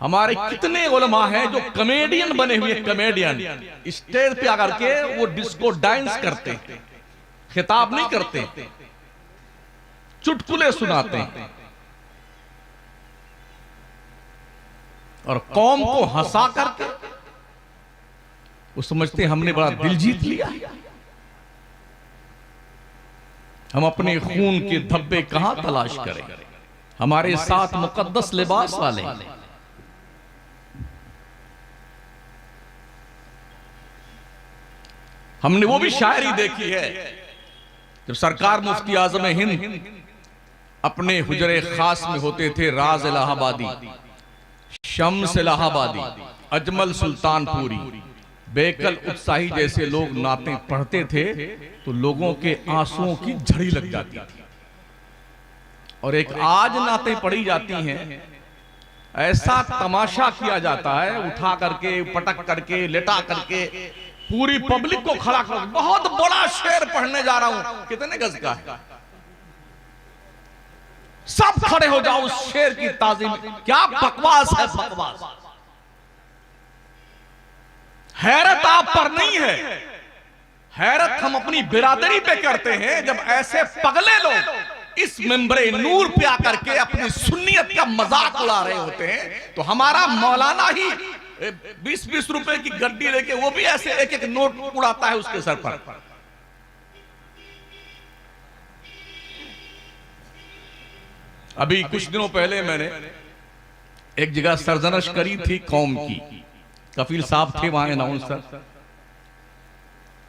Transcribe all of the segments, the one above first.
हमारे कितने उलमा हैं जो कॉमेडियन बने हुए, कॉमेडियन स्टेज पे आकर के वो डिस्को डांस करते हैं, खिताब नहीं करते, चुटकुले सुनाते हैं और कौम को हंसा करके वो समझते हैं हमने बड़ा दिल जीत लिया। हम अपने खून के धब्बे कहां तलाश करें? हमारे साथ मुकद्दस लिबास वाले, हमने वो भी शायरी देखी है जब सरकार मुफ्ती आजम हिंद अपने हुजरे खास में होते थे, राज इलाहाबादी, शम्स इलाहाबादी, अजमल सुल्तानपुरी, बेकल उत्साही जैसे लोग नाते पढ़ते थे तो लोगों के आंसुओं की झड़ी लग जाती थी। और एक आज नाते पढ़ी जाती हैं, ऐसा तमाशा किया जाता है, उठा करके, पटक करके, लेटा करके, पूरी पब्लिक को खड़ा कर, बहुत बड़ा शेर पढ़ने जा रहा हूं, कितने गज का है, सब खड़े हो जाओ उस शेर की ताजीम। क्या बकवास है, बकवास। हैरत आप पर नहीं है, हैरत हम अपनी बिरादरी पे करते हैं जब ऐसे पगले लोग इस मेंबरे नूर पे आकर के अपनी सुन्नियत का मजाक उड़ा रहे होते हैं। तो हमारा मौलाना ही 20-20 रुपए की गड्डी लेके वो भी ऐसे एक एक नोट उड़ाता है उसके सर पर। अभी कुछ दिनों पहले मैंने एक जगह सरजनश करी थी कौम की, कफील साहब थे वहां अनाउंसर,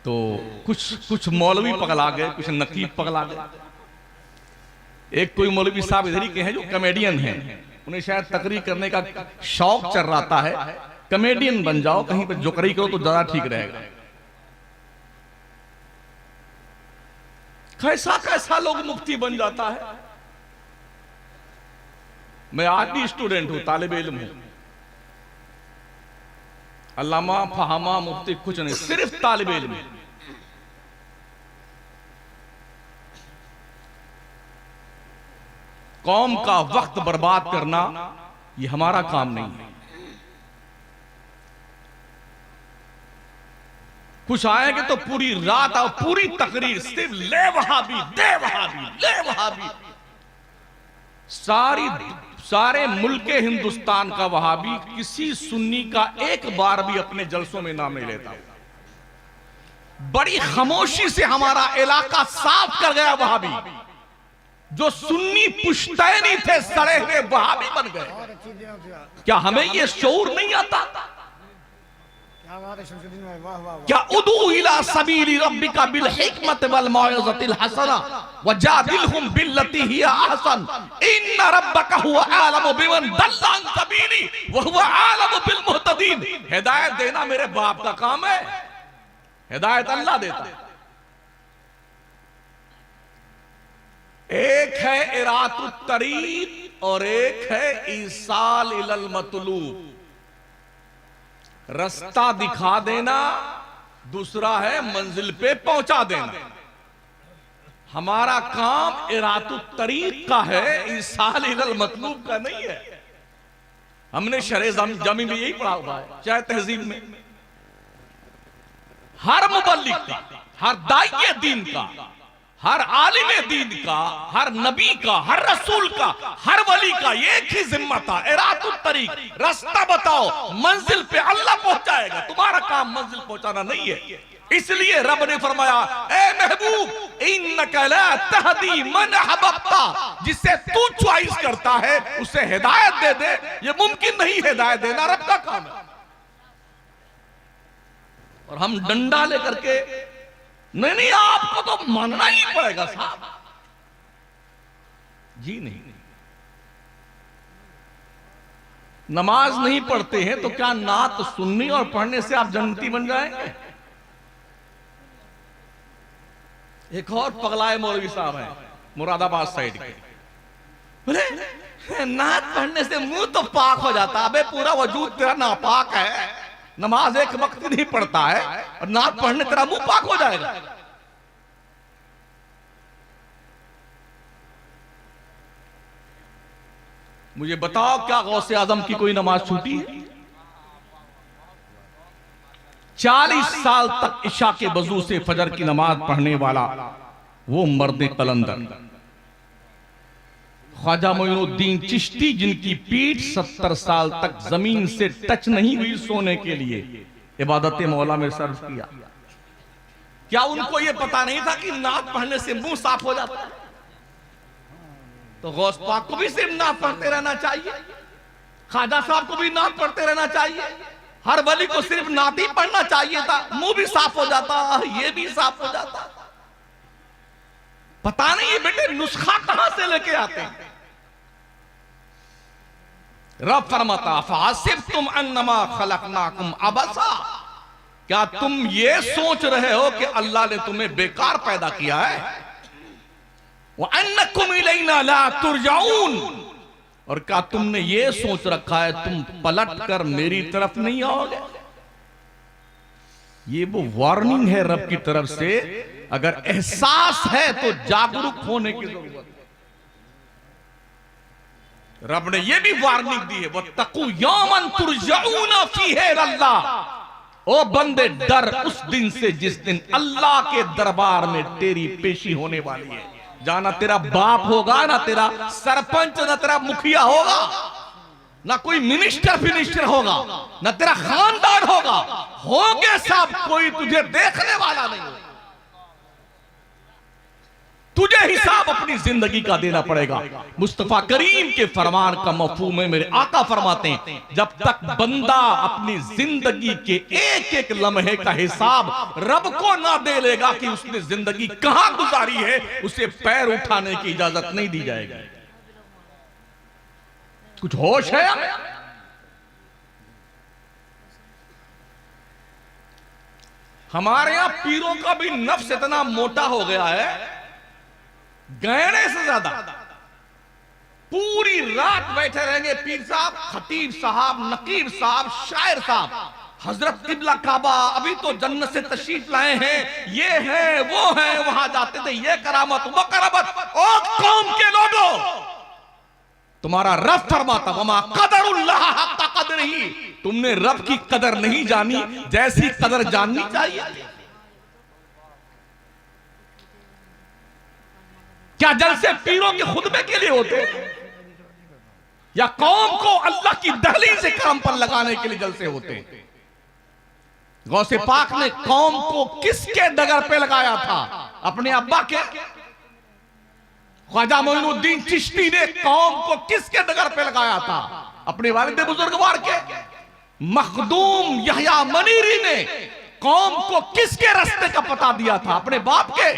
तो कुछ मौलवी पगला गए, कुछ नकीब पगला गए। एक कोई मौलवी साहब इधर ही के हैं जो कॉमेडियन हैं, उन्हें शायद तकरीर करने का शौक चल रहा है, कॉमेडियन बन जाओ, कहीं पर जोकरी करो तो ज्यादा ठीक रहेगा। कैसा कैसा लोग मुफ्ती बन जाता है। मैं आज भी स्टूडेंट हूं, तालिब इल्म हूं, अल्लामा फहामा मुफ्ती कुछ नहीं, सिर्फ तालिब इल्म। कौम का वक्त बर्बाद करना ये हमारा काम नहीं है। कुछ आएंगे तो पूरी रात और पूरी तकरीर सिर्फ ले वहाबी, दे वहाबी, ले वहाबी। सारे मुल्के हिंदुस्तान का वहाबी किसी सुन्नी का एक बार भी अपने जलसों में नाम नहीं लेता। बड़ी खामोशी से हमारा इलाका साफ कर गया वहाबी। जो सुन्नी पुश्तैनी थे सड़े हुए वहाबी बन गए। क्या हमें यह शऊर नहीं आता? क्या उदू इला सबीली रब्बिका बिल हिकमत वल मौइज़तिल हसना वजादिलहुम बिल्लती हिया अहसन इन्न रब्बका हुवा आलमु बिमन दल्ला अन सबीली व हुवा आलमु बिल मुहतदीन। हिदायत देना मेरे बाप का काम है, हिदायत अल्लाह देता है। एक है इरातुत तरीक और एक है ईसाल इलल मतलूब। रास्ता दिखा देना, दूसरा है मंजिल पे पहुंचा देना। हमारा काम इरातुत तरीक का है, ईसाल इलल मतलूब का नहीं है। हमने शरे जमी में यही पढ़ा हुआ है, चाहे तहजीब में। हर मुबल्लिग का, हर दाइये दीन का, हर आलिम दीन का, हर नबी का, हर रसूल का, हर वली का एक ही जिम्मा था, इरातुत तरीक, रास्ता बताओ, मंजिल पे अल्लाह पहुंचाएगा। तुम्हारा काम मंजिल पहुंचाना नहीं है। इसलिए रब ने फरमाया, ए महबूब इन्नका ला तहदी मन अहबब्ता, जिसे तू चॉइस करता है उसे हिदायत दे दे। ये मुमकिन नहीं हिदायत देना, रब का काम है। और हम डंडा लेकर के नहीं, आपको तो मानना ही पड़ेगा साहब। जी नहीं, नमाज नहीं पढ़ते हैं तो क्या नात सुननी और पढ़ने से आप जन्नती बन जाएंगे? एक और पगलाए मौलवी साहब हैं मुरादाबाद साइड के, बोले नात पढ़ने से मुंह तो पाक हो जाता। अबे पूरा वजूद तेरा नापाक है, नमाज एक वक्त नहीं पढ़ता है और नात पढ़ने तेरा मुंह पाक हो जाएगा। मुझे बताओ, क्या गौसे आजम की कोई नमाज छूटी है? 40 साल तक इशा के वजू से फजर की नमाज पढ़ने वाला वो मर्द कलंदर ख्वाजा मोइनुद्दीन चिश्ती, जिनकी पीठ 70 साल तक जमीन से टच नहीं हुई सोने के लिए इबादत मौला में सर्व किया। क्या उनको यह पता नहीं था कि नात पढ़ने से मुंह साफ हो जाता है? तो गौस पाक को भी सिर्फ नात पढ़ते रहना चाहिए, ख्वाजा साहब को भी नात पढ़ते रहना चाहिए, हर वली को सिर्फ नात ही पढ़ना चाहिए था, मुंह भी साफ हो जाता, ये भी साफ हो जाता। पता नहीं ये बेटे नुस्खा कहां से लेके आते हैं। रब फरमाता फासिबतुम अन्नमा खलकनाकुम अबसा, क्या तुम ये सोच रहे हो कि अल्लाह ने तुम्हें बेकार पैदा किया है? व अन्नकुम इलैना ला तुरजाऊन, और क्या तुमने ये सोच रखा है तुम पलट कर मेरी तरफ नहीं आओगे? ये वो वार्निंग है रब की तरफ से। अगर एहसास है तो जागरूक होने की जरूरत है। रब ने यह भी वार्निंग दी है, वत्तकू यौमन तुरजाऊना फीहे इलल्लाह, ओ बंदे डर उस दिन से जिस दिन अल्लाह के दरबार में तेरी पेशी होने वाली है। जाना तेरा बाप होगा, ना तेरा सरपंच, ना तेरा मुखिया होगा, ना कोई मिनिस्टर फिनिस्टर होगा, ना तेरा खानदान होगा, होंगे सब, कोई तुझे देखने वाला नहीं होगा। तुझे हिसाब अपनी जिंदगी का देना पड़ेगा। मुस्तफा करीम के फरमान का मफहूम है, मेरे आका फरमाते हैं, जब तक बंदा अपनी जिंदगी के एक एक लम्हे का हिसाब रब को ना दे लेगा कि उसने जिंदगी कहां गुजारी है, उसे पैर उठाने की इजाजत नहीं दी जाएगी। कुछ होश है? हमारे यहां पीरों का भी नफ्स इतना मोटा हो गया है, गहने से ज्यादा। पूरी रात बैठे रहेंगे पीर साहब, खतीब साहब, नकीब साहब, शायर साहब, हजरत किबला काबा अभी तो जन्नत से तशरीफ लाए हैं, ये है वो है, वहां जाते थे, ये करामत वो करामत। ओ कौम के लोगों, तुम्हारा रब फरमाता वमा कदरुल्लाह हक्का कदरिही, तुमने रब की कदर नहीं जानी जैसी कदर जाननी चाहिए। क्या जलसे पीरों के खुतबे के लिए होते हैं, या कौम को अल्लाह की दहलीज से काम पर लगाने के लिए जलसे होते हैं? गौसे पाक ने कौम को किसके डगर पे लगाया था? अपने अब्बा के। ख्वाजा मोइनुद्दीन चिश्ती ने कौम को किसके डगर पे लगाया था? अपने वालिद बुजुर्गवार के। मखदूम यहया मनीरी ने कौम को किसके रास्ते का पता दिया था? अपने बाप के?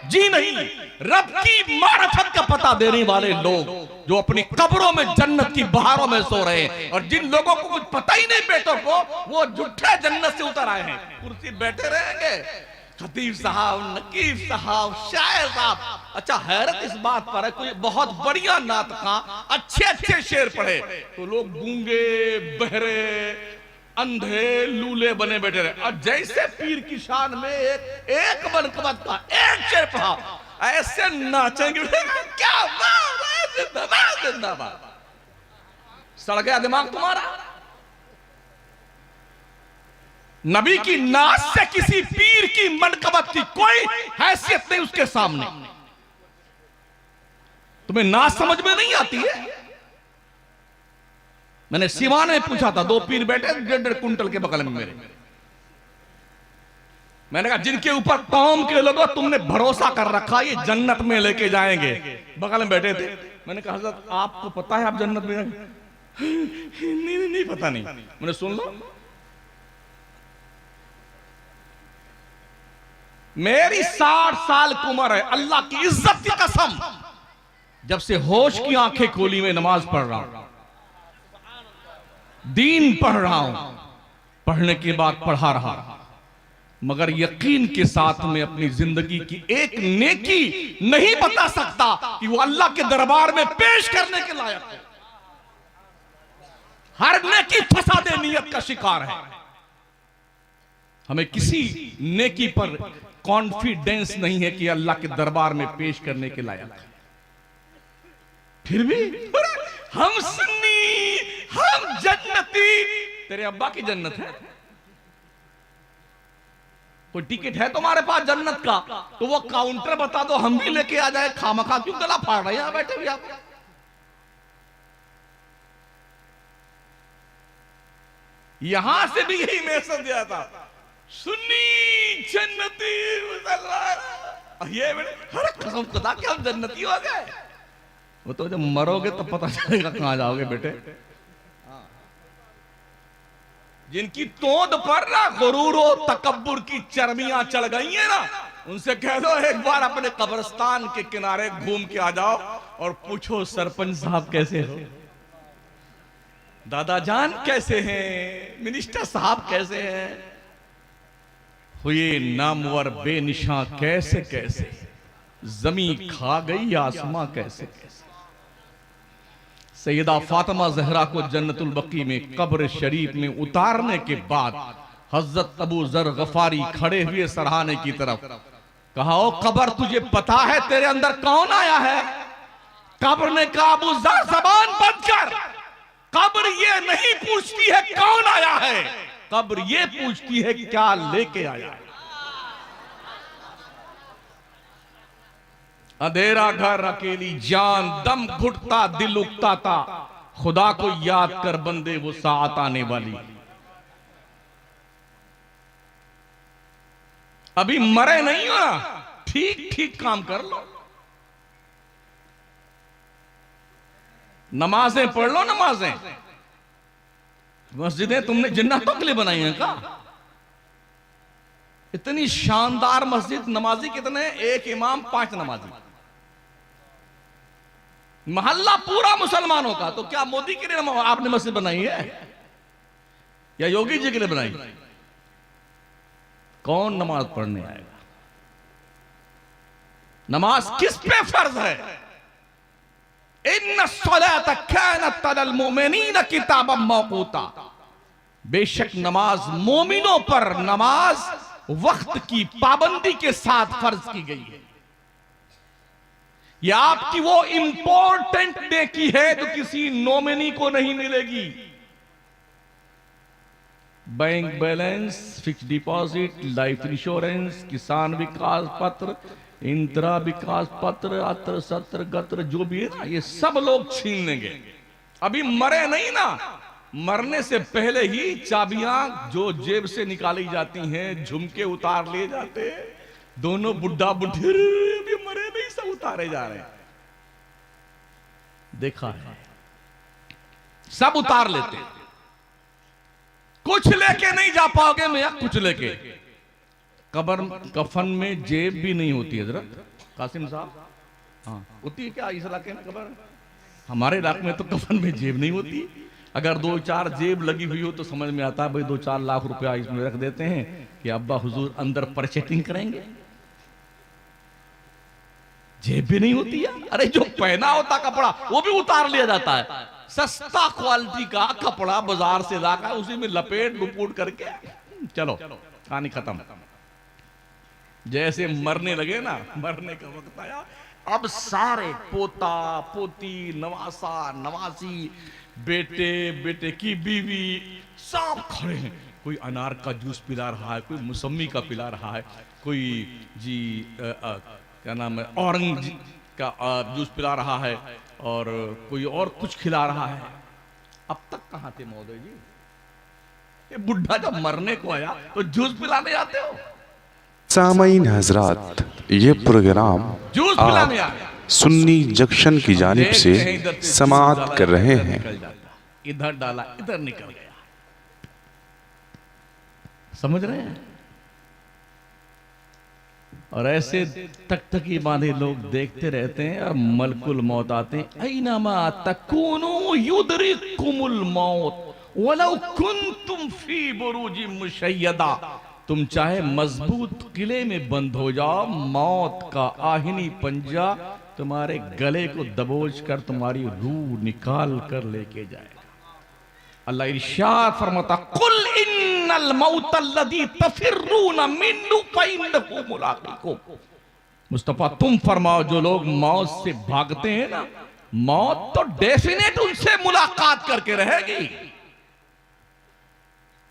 जी नहीं, रब की मारिफत का पता देने वाले लोग जो अपनी कब्रों में जन्नत की बहारों में सो रहे हैं, और जिन लोगों को कुछ पता ही नहीं बेटों को, वो झूठे जन्नत से उतर आए हैं, कुर्सी बैठे रहेंगे, खतीब साहब, नकीब साहब, शायर साहब। अच्छा, हैरत इस बात पर है, कोई बहुत बढ़िया नात खां अच्छे अच्छे शेर पढ़े तो लोग गूंगे, बहरे, अंधे, लूले बने बैठे रहे। और जैसे पीर की शान में एक मनकबत का एक शेर पढ़ा, ऐसे नाचेंगे, क्या बात है, जिंदाबाद जिंदाबाद। सड़ गया दिमाग तुम्हारा। नबी की नाच से किसी पीर की मनकबत की कोई हैसियत नहीं उसके सामने। तुम्हें नाच समझ में नहीं आती है? मैंने सिवान में पूछा था, दो पीर बैठे 1.5 कुंटल के बगल में मेरे। मैंने कहा जिनके ऊपर कौम के लोगों तुमने भरोसा कर रखा ये जन्नत में लेके जाएंगे, बगल में बैठे थे। मैंने कहा हज़रत आपको पता है आप जन्नत में नहीं पता नहीं। मैंने सुन लो, मेरी 60 साल की उम्र है, अल्लाह की इज्जत की कसम, जब से होश की आंखें खोली में नमाज पढ़ रहा हूं, दीन पढ़ रहा हूं, पढ़ने के बाद पढ़ा रहा, मगर यकीन के साथ में अपनी जिंदगी की एक नेकी नहीं बता सकता कि वो अल्लाह के दरबार में पेश करने के लायक है। हर नेकी फसादे नियत का शिकार है। हमें किसी नेकी पर कॉन्फिडेंस नहीं है कि अल्लाह के दरबार में पेश करने के लायक है। फिर भी हम सुन्नी, हम जन्नती। तेरे अब्बा की जन्नत है? कोई टिकट है तुम्हारे पास जन्नत का? तो वो काउंटर बता दो, हम भी लेके आ जाए। खामखा क्यों गला फाड़ रहे हैं यहां बैठे भी आप? यहां से भी यही मैसेज दिया था, सुन्नी जन्नती मुसलमान। ये हर कसम खुदा के हम जन्नती हो गए। वो तो जब मरोगे तो पता चलेगा कहां जाओगे बेटे। जिनकी तोंद पर ना गुरूर और तकब्बुर की चर्बियां चढ़ गई हैं ना, उनसे कह दो एक बार अपने कब्रिस्तान के किनारे घूम के आ जाओ और पूछो सरपंच साहब कैसे हो, दादा जान कैसे हैं, मिनिस्टर साहब कैसे हैं। हुए नामवर बेनिशां कैसे कैसे, जमी खा गई आसमां कैसे कैसे। सैयदा फातिमा जहरा को जन्नतुल बकी में कब्र शरीफ में उतारने के बाद हजरत अबू जर गफारी खड़े हुए सराहने की तरफ, कहा ओ कब्र तुझे पता है तेरे अंदर कौन आया है? कब्र ने कहा अबू जर जबान बंद कर, कब्र ये नहीं पूछती है कौन आया है, कब्र ये पूछती है क्या लेके आया है। अंधेरा घर अकेली जान, दम घुटता दिल उगता था, खुदा को याद कर बंदे वो साथ आने वाली। अभी मरे नहीं हो ना, ठीक ठीक काम कर लो, नमाजें पढ़ लो। नमाजें, मस्जिदें तुमने जिन्नातों के लिए बनाई हैं क्या? इतनी शानदार मस्जिद, नमाजी कितने? एक इमाम 5 नमाजी, मोहल्ला पूरा मुसलमानों का। तो क्या मोदी के लिए आपने मस्जिद बनाई है या योगी जी के लिए बनाई? कौन नमाज पढ़ने आएगा? नमाज किस पे फर्ज है? इन्नस्सलात कानत अलल मुमिनीन किताबम मौकूता। बेशक नमाज मोमिनों पर नमाज वक्त की पाबंदी के साथ फर्ज की गई है। यह आपकी वो इंपॉर्टेंट नेकी है जो किसी नॉमिनी को नहीं मिलेगी। Bank balance, fix deposit, life insurance, किसान विकास पत्र, इंदिरा विकास पत्र, अत्र सत्र गत्र जो भी है ना, ये सब लोग छीन लेंगे। अभी मरे नहीं ना, मरने से पहले ही चाबियां जो जेब से निकाली जाती हैं, झुमके उतार लिए जाते हैं। दोनों बुढ़ा बुढ़ी अभी मरे नहीं, सब उतारे जा रहे हैं। देखा है, सब उतार लेते, कुछ लेके नहीं जा पाओगे। मैं कुछ लेके, कब्र कफन में जेब भी नहीं होती है। जरा कासिम साहब, हाँ होती है क्या इस इलाके में कब्र? हमारे इलाके में तो कफन में जेब नहीं होती। अगर 2-4 जेब लगी हुई हो तो समझ में आता है भाई 2-4 लाख रुपया इसमें रख देते हैं कि अब्बा हुजूर अंदर परचेटिंग करेंगे। जेब भी नहीं होती है। अरे जो पहना होता कपड़ा वो भी उतार लिया जाता है। सस्ता क्वालिटी का कपड़ा बाजार से लाकर उसी में लपेट लुपूट करके चलो कहानी खत्म। जैसे मरने लगे ना, मरने का वक्त आया, अब सारे पोता पोती, नवासा नवासी, बेटे बेटे की बीवी सब खड़े हैं। कोई अनार का जूस पिला रहा है, कोई मौसमी का पिला रहा है, कोई जी क्या नाम है ऑरेंज का जूस पिला रहा है, और कोई और कुछ खिला रहा है। अब तक कहां थे महोदय जी? ये बुढ़ा जब मरने को आया तो जूस पिलाने आते हो? सामईन हजरात, ये प्रोग्राम जूस पिलाने आए, सुन्नी जंक्शन की जानिब से समाअत कर रहे हैं। इधर डाला इधर निकल गया, समझ रहे हैं? और ऐसे टकटकी बांधे लोग देखते रहते हैं और मलकुल मौत आते हैं। ऐनमा तकूनु युदरिकुमुल मौत वलौ कुंतुम फी बुरूजिम मुशय्यदा। तुम चाहे मजबूत किले में बंद हो जाओ, मौत का आहिनी पंजा तुम्हारे गले को दबोच कर तुम्हारी रूह निकाल कर लेके जाएगा। अल्लाह इरशाद फरमाता, कुल इन्नल मौतल्लज़ी तफिर्रून मिन्हु फइन्नहु मुलाक़ीकुम। मुस्तफा तुम फरमाओ, जो लोग मौत से भागते हैं ना, मौत तो डेफिनेट उनसे मुलाकात करके रहेगी।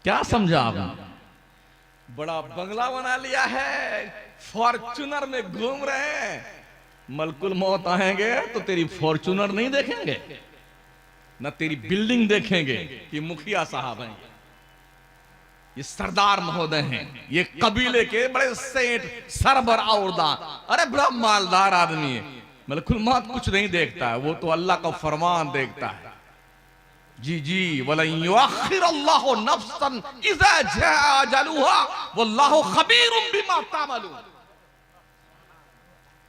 क्या समझा आपने? बड़ा बंगला बना लिया है, फॉर्च्यूनर में घूम रहे हैं, मलकुल मौत आएंगे तो तेरी फॉर्च्यूनर नहीं देखेंगे, न तेरी बिल्डिंग देखेंगे कि मुखिया साहब हैं, ये सरदार महोदय हैं, ये कबीले के बड़े सेठ सरबर औरदा, अरे बड़ा मालदार आदमी है। मलकुल मौत कुछ नहीं देखता है, वो तो अल्लाह का फरमान देखता है। जी जी, वलन युअख्खिरुल्लाहु नफ्सन इज़ा जाअ अजलुहा वल्लाहु खबीरुम बिमा तामलून।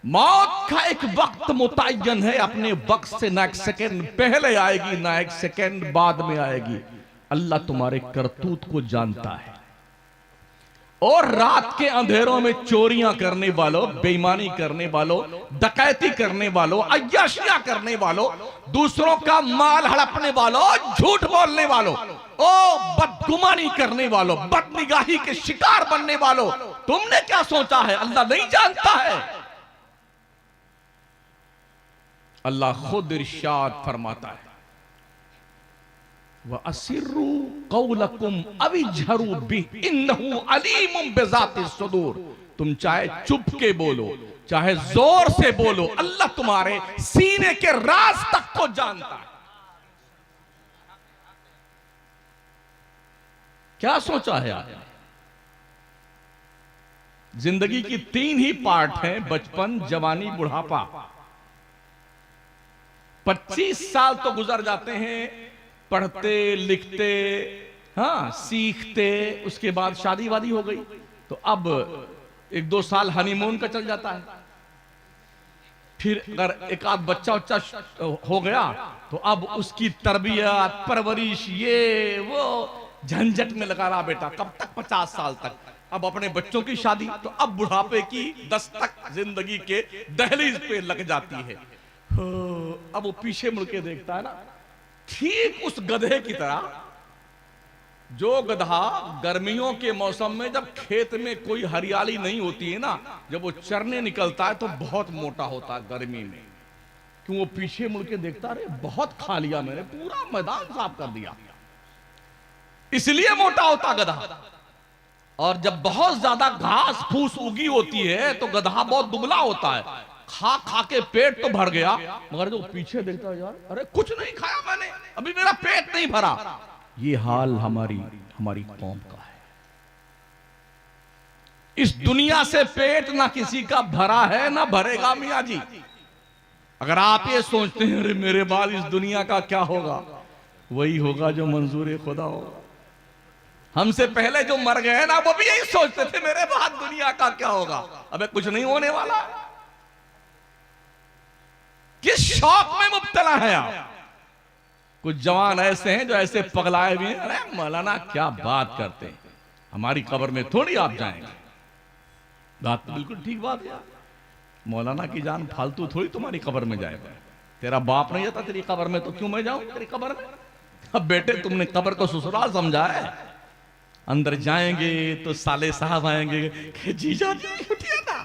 मौत का एक वक्त मुतय्यन है, अपने वक्त से ना एक सेकंड पहले आएगी ना एक सेकंड बाद में आएगी। अल्लाह तुम्हारे करतूत को जानता है। और रात के अंधेरों में चोरियां करने वालों, बेईमानी करने वालों, डकैती करने वालों, अय्याशियां करने वालों, दूसरों का माल हड़पने वालों, झूठ बोलने वालों, ओ बदगुमानी करने वालों, बदनिगाही के शिकार बनने वालों, तुमने क्या सोचा है अल्लाह नहीं जानता है? अल्लाह खुद इरशाद फरमाता है, व असिर्रु कौलकुम अविजहरू बिही इन्नहु अलीमुम बिज़ातिस सुदूर। तुम चाहे चुप के बोलो, चाहे जोर से बोलो, अल्लाह तुम्हारे सीने के राज तक को जानता है। क्या सोचा है आपने? जिंदगी की 3 ही पार्ट हैं, बचपन, जवानी, बुढ़ापा। 25 साल तो गुजर जाते हैं पढ़ते लिखते, हाँ सीखते, उसके बाद शादी वादी हो गई तो अब 1-2 साल हनीमून का चल जाता है। फिर अगर एक आध बच्चा हो गया तो अब उसकी तरबियत, परवरिश, ये वो झंझट में लगा रहा बेटा, कब तक 50 साल तक। अब अपने बच्चों की शादी, तो अब बुढ़ापे की दस्तक जिंदगी के दहलीज पे लग जाती है। अब वो पीछे मुड़ के देखता है ना, ठीक उस गधे की तरह, जो गधा गर्मियों के मौसम में जब खेत में कोई हरियाली नहीं होती है ना, जब वो चरने निकलता है तो बहुत मोटा होता है गर्मी में। क्यों? वो पीछे मुड़ के देखता, अरे बहुत खा लिया मैंने, पूरा मैदान साफ कर दिया, इसलिए मोटा होता गधा। और जब बहुत ज्यादा घास फूस उगी होती है तो गधा बहुत दुबला होता है, खा खा के पेट तो भर गया, मगर जो पीछे देखता है, यार अरे कुछ नहीं खाया मैंने, अभी मेरा पेट नहीं भरा। ये हाल हमारी कौम का है। इस दुनिया से पेट ना किसी का भरा है ना भरेगा मियां जी। अगर आप ये सोचते हैं अरे मेरे बाद इस दुनिया का क्या होगा, वही होगा जो मंजूर खुदा होगा। हमसे पहले जो मर गए ना, वो भी यही सोचते थे मेरे बाद दुनिया का क्या होगा। अबे कुछ नहीं होने वाला। किस शौक में मुब्तला है आप? कुछ जवान ऐसे हैं जो ऐसे पगलाए हुए हैं, अरे मौलाना क्या बात करते हैं, हमारी कब्र में थोड़ी आप जाएंगे। बात तो बिल्कुल ठीक बात है, मौलाना की जान फालतू थोड़ी तुम्हारी कब्र में जाएगा। तेरा बाप नहीं जाता तेरी कब्र में, तो क्यों मैं जाऊं तेरी कब्र में? अब बेटे तुमने कब्र को ससुराल समझा है। अंदर जाएंगे तो साले साहब आएंगे कि जीजा जी उठिए ना,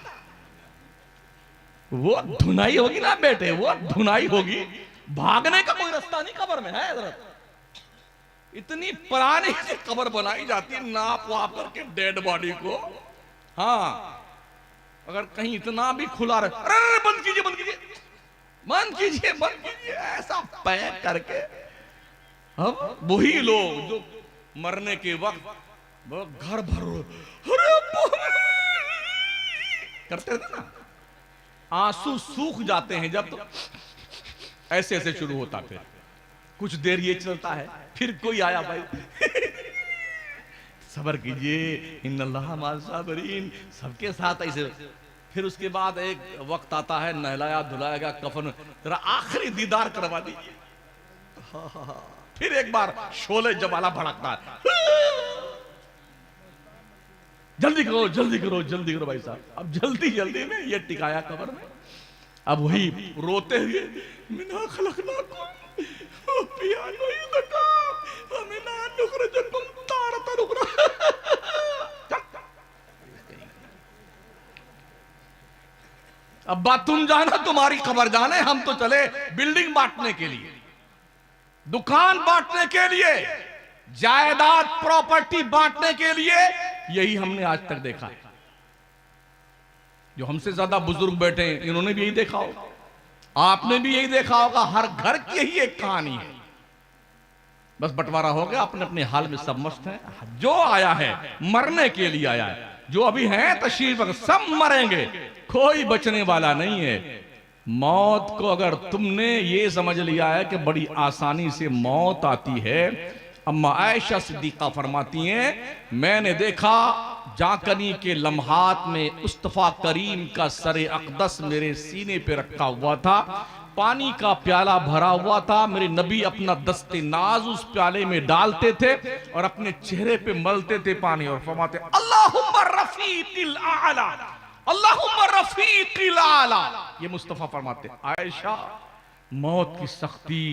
वो धुनाई होगी ना बेटे, वो धुनाई होगी। भागने का कोई रास्ता नहीं कब्र में है। इतनी पुरानी कब्र बनाई जाती है नाप वाप करके डेड बॉडी को। हाँ, अगर कहीं इतना भी खुला रहे, अरे बंद कीजिए बंद कीजिए बंद कीजिए बंद कीजिए, ऐसा पैक करके। अब वही लोग जो मरने के वक्त घर भरो करते थे ना, आंसू सूख जाते हैं जब, तो ऐसे ऐसे शुरू होता। फिर कुछ देर ये चलता है, फिर कोई आया भाई सब्र कीजिए, इन्नल्लाह माअस साबिरीन, सबके साथ ऐसे। फिर उसके बाद एक वक्त आता है, नहलाया धुलाया गया, कफन, जरा आखिरी दीदार करवा दीजिए। फिर एक बार शोले जवाला भड़कता है, जल्दी करो जल्दी करो जल्दी करो भाई साहब। अब जल्दी जल्दी में ये टिकाया कब्र में। अब वही रोते हुए, मिना खलकनाकुम पिया नुइदका मिना नुखरजकुम तारतन उखरा। अब्बा तुम जाना, तुम्हारी खबर जाने, हम तो चले बिल्डिंग बांटने के लिए, दुकान बांटने के लिए, जायदाद प्रॉपर्टी बांटने के लिए। यही हमने आज तक देखा है। जो हमसे ज्यादा बुजुर्ग बैठे हैं इन्होंने भी यही देखा होगा, आपने भी यही देखा होगा। हर घर की यही एक कहानी है। बस बंटवारा हो गया, अपने अपने हाल में सब मस्त हैं। जो आया है मरने के लिए आया है, जो अभी हैं तशरीफ सब मरेंगे, कोई बचने वाला नहीं है। मौत को अगर तुमने ये समझ लिया है कि बड़ी आसानी से मौत आती है, अम्मा आयशा सिद्दीका फरमाती हैं, मैंने देखा जाकनी के लम्हात में मुस्तफा करीम का सरे अक़दस मेरे सीने पे रखा हुआ था, पानी का प्याला भरा हुआ था, मेरे नबी अपना दस्ते नाज उस प्याले में डालते थे और अपने चेहरे पे मलते थे पानी और फरमाते अल्लाहुम्मा रफीक़िल आला, अल्लाहुम्मा रफीक़िल आला। ये मुस्तफा फरमाते आयशा, मौत की सख्ती,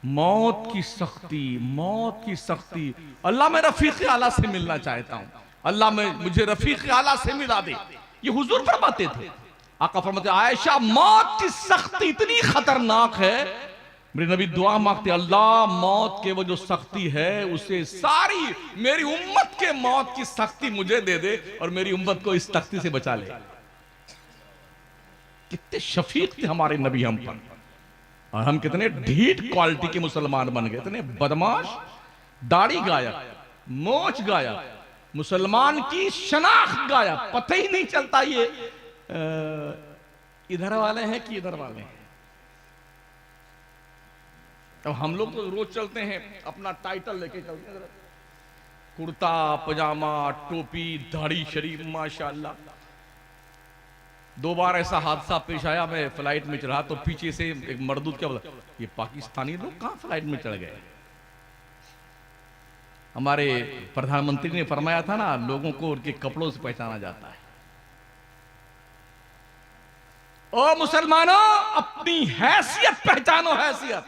मौत की सख्ती, मौत की सख्ती। अल्लाह मैं रफीक़ आला से मिलना चाहता हूं, अल्लाह मैं मुझे रफीक़ आला से मिला दे। ये हुजूर फरमाते थे। आका फरमाते आयशा, मौत की सख्ती इतनी खतरनाक है, मेरे नबी दुआ मांगते अल्लाह मौत के वो जो सख्ती है उसे सारी मेरी उम्मत के मौत की सख्ती मुझे दे दे और मेरी उम्मत को इस सख्ती से बचा ले। कितने शफीक थे हमारे नबी हम पर, और हम कितने ढीठ क्वालिटी के मुसलमान बन गए, इतने बदमाश। दाढ़ी गायब, मोच गायब, मुसलमान की शनाख्त गायब, पता ही नहीं चलता ये इधर वाले हैं कि इधर वाले हैं। अब हम लोग तो रोज चलते हैं अपना टाइटल लेके चलते हैं, कुर्ता पजामा टोपी दाढ़ी शरीफ माशाल्लाह। दो बार ऐसा हादसा पेश आया, मैं फ्लाइट में चढ़ा तो पीछे से एक मर्दूद क्या बोला, ये पाकिस्तानी लोग कहां फ्लाइट में चढ़ गए। हमारे प्रधानमंत्री ने फरमाया था ना, लोगों को उनके कपड़ों से पहचाना जाता है। ओ मुसलमानों, अपनी हैसियत पहचानो, हैसियत।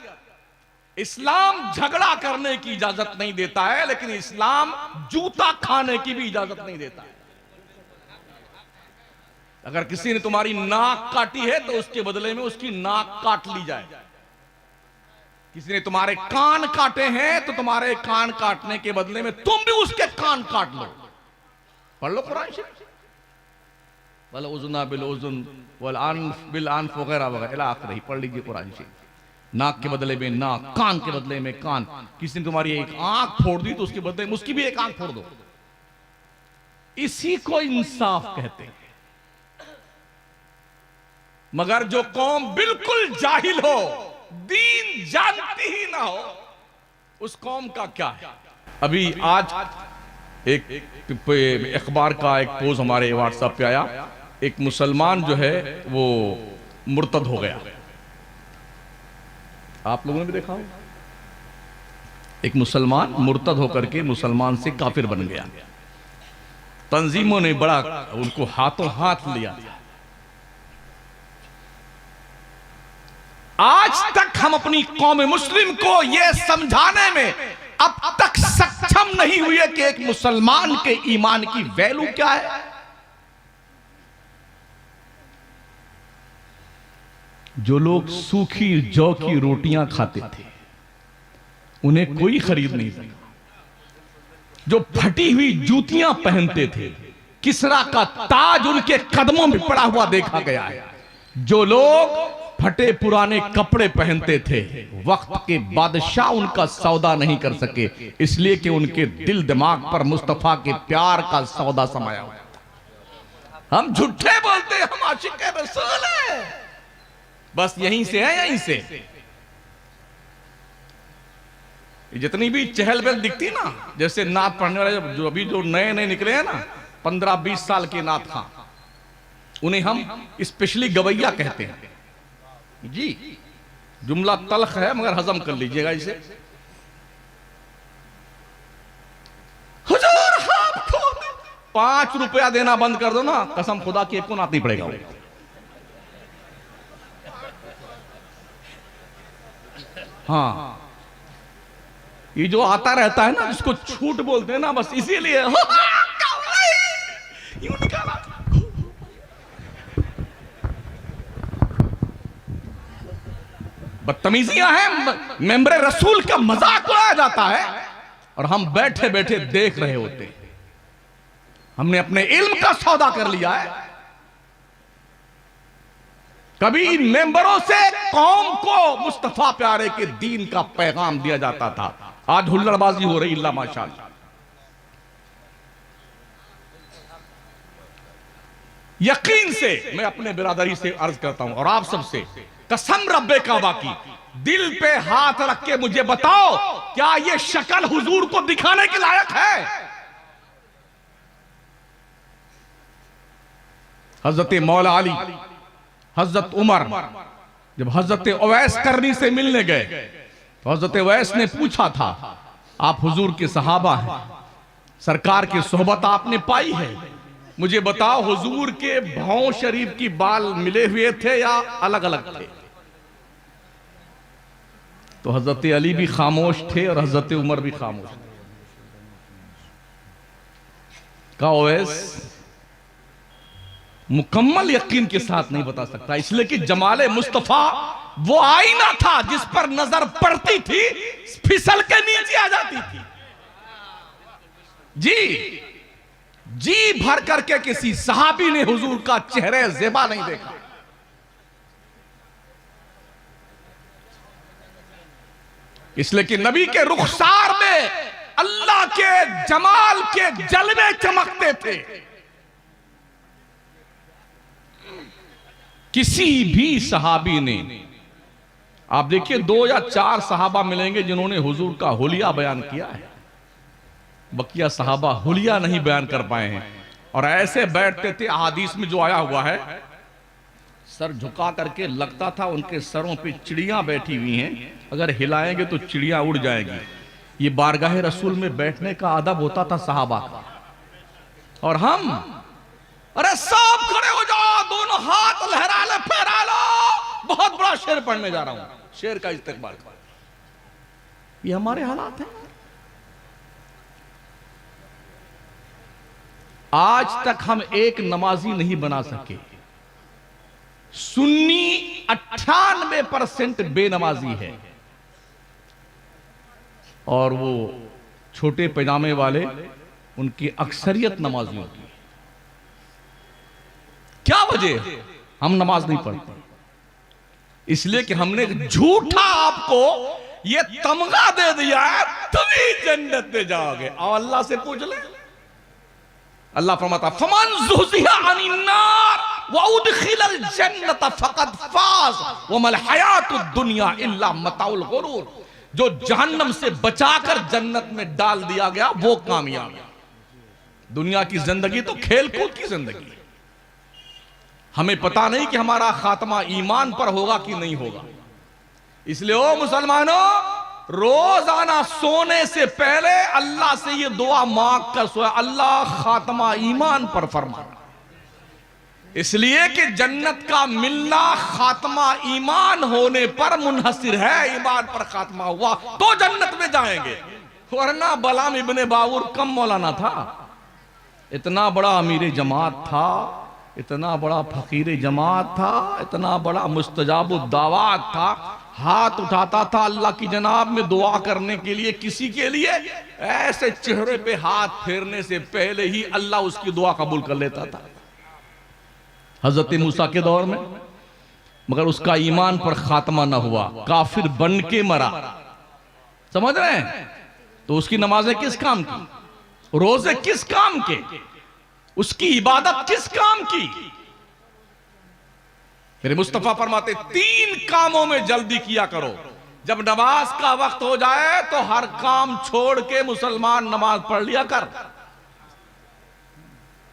इस्लाम झगड़ा करने की इजाजत नहीं देता है, लेकिन इस्लाम जूता खाने की भी इजाजत नहीं देता है। अगर किसी ने तुम्हारी नाक काटी है तो उसके बदले में उसकी नाक काट ली जाए। किसी ने तुम्हारे कान काटे हैं तो तुम्हारे कान काटने के बदले में तुम भी उसके कान काट लो। पढ़ लो कुरान शरीफ, वल उज़ुना बिल उज़ुन वल अनफ बिल अनफ वगैरह वगैरह इला आखिर, पढ़ लीजिए कुरान शरीफ। नाक के बदले में नाक, कान के बदले में कान। किसी ने तुम्हारी एक आंख फोड़ दी तो उसके बदले में उसकी भी एक आंख फोड़ दो। इसी को इंसाफ कहते हैं। मगर जो कौम बिल्कुल जाहिल हो, दीन जानती ही ना हो, उस कौम का क्या है। अभी आज एक अखबार का एक पोस्ट हमारे व्हाट्सएप पे आया, एक मुसलमान जो है वो मुर्तद हो गया। आप लोगों ने भी देखा हो, एक मुसलमान मुर्तद होकर के मुसलमान से काफिर बन गया। तंजीमों ने बड़ा उनको हाथों हाथ लिया। आज तक हम अपनी कौम मुस्लिम को यह समझाने में अब तक सक्षम नहीं हुए कि एक मुसलमान के ईमान की वैल्यू क्या है। जो लोग सूखी जौ की रोटियां खाते थे उन्हें कोई खरीद नहीं सका। जो फटी हुई जूतियां पहनते थे, किसरा का ताज उनके कदमों में पड़ा हुआ देखा गया है। जो लोग फटे पुराने कपड़े पहनते थे, वक्त के बादशाह उनका सौदा नहीं कर सके, इसलिए कि उनके दिल दिमाग पर मुस्तफा के प्यार का सौदा समाया हुआ था। हम झूठे बोलते हैं हम आशिक रसूल हैं, बस यहीं से है, यहीं से। जितनी भी चहल पहल दिखती ना, जैसे नात पढ़ने वाले जो अभी जो नए नए निकले हैं ना, 15-20 साल के नात खां, उन्हें हम स्पेशली गवैया कहते हैं जी। जुमला तल्ख है मगर हजम कर लीजिएगा इसे। हुजूर आपको 5 रुपया देना बंद कर दो ना, कसम खुदा की एक को नात नहीं पड़ेगा। हाँ, ये जो आता रहता है ना, जिसको छूट बोलते हैं ना, बस इसीलिए यूं निकाला। बदतमीजियां हैं, मेंबर रसूल का मजाक उड़ाया जाता है और हम बैठे बैठे देख रहे होते हैं। हमने अपने इल्म का सौदा कर लिया है। कभी इन मेंबरों से कौम को मुस्तफा प्यारे के दीन का पैगाम दिया जाता था, आज हुल्लड़बाजी हो रही अल्लाह माशाअल्लाह। यकीन से मैं अपने बिरादरी से अर्ज करता हूं और आप सबसे, कसम रब्बे काबा की, दिल पे हाथ रख के मुझे बताओ, क्या ये शक्ल हुजूर को दिखाने के लायक है? हजरत मौला अली, हजरत उमर जब हजरत उवैस करनी से मिलने गए तो हजरत उवैस ने पूछा था, आप हुजूर के सहाबा हैं, सरकार की सोहबत आपने पाई है, मुझे बताओ हुजूर के भौं शरीफ की बाल मिले हुए थे या अलग अलग थे? तो हजरत अली भी खामोश थे और हजरत उमर भी खामोश थे। कहा उवैस मुकम्मल यकीन के साथ नहीं बता सकता, इसलिए कि जमाले मुस्तफा वो आईना था जिस पर नजर पड़ती थी फिसल के नीचे आ जाती थी। जी भर करके किसी सहाबी ने हुजूर का चेहरे ज़ेबा नहीं देखा। इसलिए कि नबी के रुखसार में अल्लाह के जमाल के जलवे चमकते थे। किसी भी सहाबी ने, आप देखिए 2 या 4 सहाबा मिलेंगे जिन्होंने हुजूर का हुलिया बयान किया है, बकिया सहाबा हुलिया नहीं बयान कर पाए हैं। और ऐसे बैठते थे, अहादीस में जो आया हुआ है, सर झुका करके लगता था उनके सरों पे चिड़ियां बैठी हुई हैं, अगर हिलाएंगे तो चिड़ियां उड़ जाएगी। ये बारगाह रसूल में बैठने का अदब होता था सहाबा का। और हम, अरे सब खड़े हो जाओ, दोनों हाथ लहरा ले, फहरा लो, बहुत बड़ा शेर पढ़ने जा रहा हूं, शेर का इस्तेमाल कर। ये हमारे हालात हैं। आज तक हम एक नमाजी नहीं बना सके। सुन्नी 98% बेनमाजी है और वो छोटे पैजामे वाले उनकी अक्सरियत नमाजियों की। क्या वजह? हम नमाज नहीं पढ़ते इसलिए कि हमने झूठा आपको ये तमगा दे दिया है, तुम ही जन्नत में जाओगे। और अल्लाह से पूछ ले, अल्लाह फरमाता फमन ज़ुहज़िहा अनिन नार व उदखिलल जन्नत फ़क़द फ़ाज़ व मल हयातुद दुनिया इल्ला मताउल गुरूर। जो जहन्नम से बचाकर जन्नत में डाल दिया गया वो कामयाब है। दुनिया की जिंदगी तो खेल कूद की जिंदगी। हमें पता नहीं कि हमारा खात्मा ईमान पर होगा कि नहीं होगा। इसलिए ओ मुसलमानों, रोजाना सोने से पहले अल्लाह से ये दुआ मांग कर सोया, अल्लाह खात्मा ईमान पर फरमाना। इसलिए कि जन्नत का मिलना खात्मा ईमान होने पर मुनहसिर है। ईमान पर खात्मा हुआ तो जन्नत में जाएंगे, वरना बलाम इब्ने बावूर कम मौलाना था, इतना बड़ा अमीर जमात था, इतना बड़ा फकीर जमात था, इतना बड़ा मुस्तजाबुद दावात था, हाथ उठाता था अल्लाह की जनाब में दुआ करने के लिए, किसी के लिए ऐसे चेहरे पे हाथ फेरने से पहले ही अल्लाह उसकी दुआ कबूल कर लेता था। हजरत मूसा के दौर में, मगर उसका ईमान पर खात्मा न हुआ, काफिर बन के मरा। समझ रहे हैं? तो उसकी नमाजें किस काम की, रोजे किस काम के, उसकी इबादत किस काम की? मेरे मुस्तफा फरमाते 3 कामों में जल्दी किया करो। जब नमाज का वक्त हो जाए तो हर काम छोड़ के मुसलमान नमाज पढ़ लिया कर।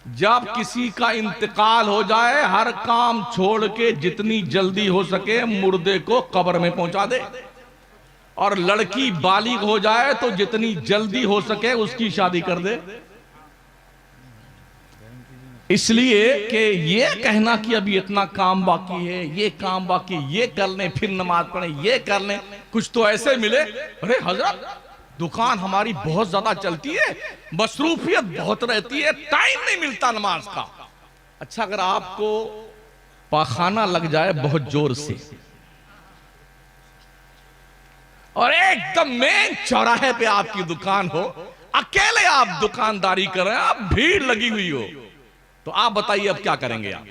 जब किसी का इंतकाल हो जाए हर काम छोड़ के जितनी जल्दी हो सके मुर्दे को कब्र में पहुंचा दे। और लड़की बालिग हो जाए तो जितनी जल्दी हो सके उसकी शादी कर दे। इसलिए कि ये कहना कि अभी इतना काम बाकी है, ये काम बाकी, ये कर लें फिर नमाज पढ़ें, ये कर लें। कुछ तो ऐसे मिले, अरे हजरत दुकान हमारी बहुत ज्यादा चलती है, मसरूफियत बहुत रहती है, टाइम नहीं मिलता नमाज का। अच्छा, अगर आपको पाखाना लग जाए बहुत जोर से और एकदम मेन चौराहे पे आपकी दुकान हो, अकेले आप दुकानदारी कर रहे हैं, आप भीड़ लगी हुई हो, तो आप बताइए अब क्या करेंगे आप?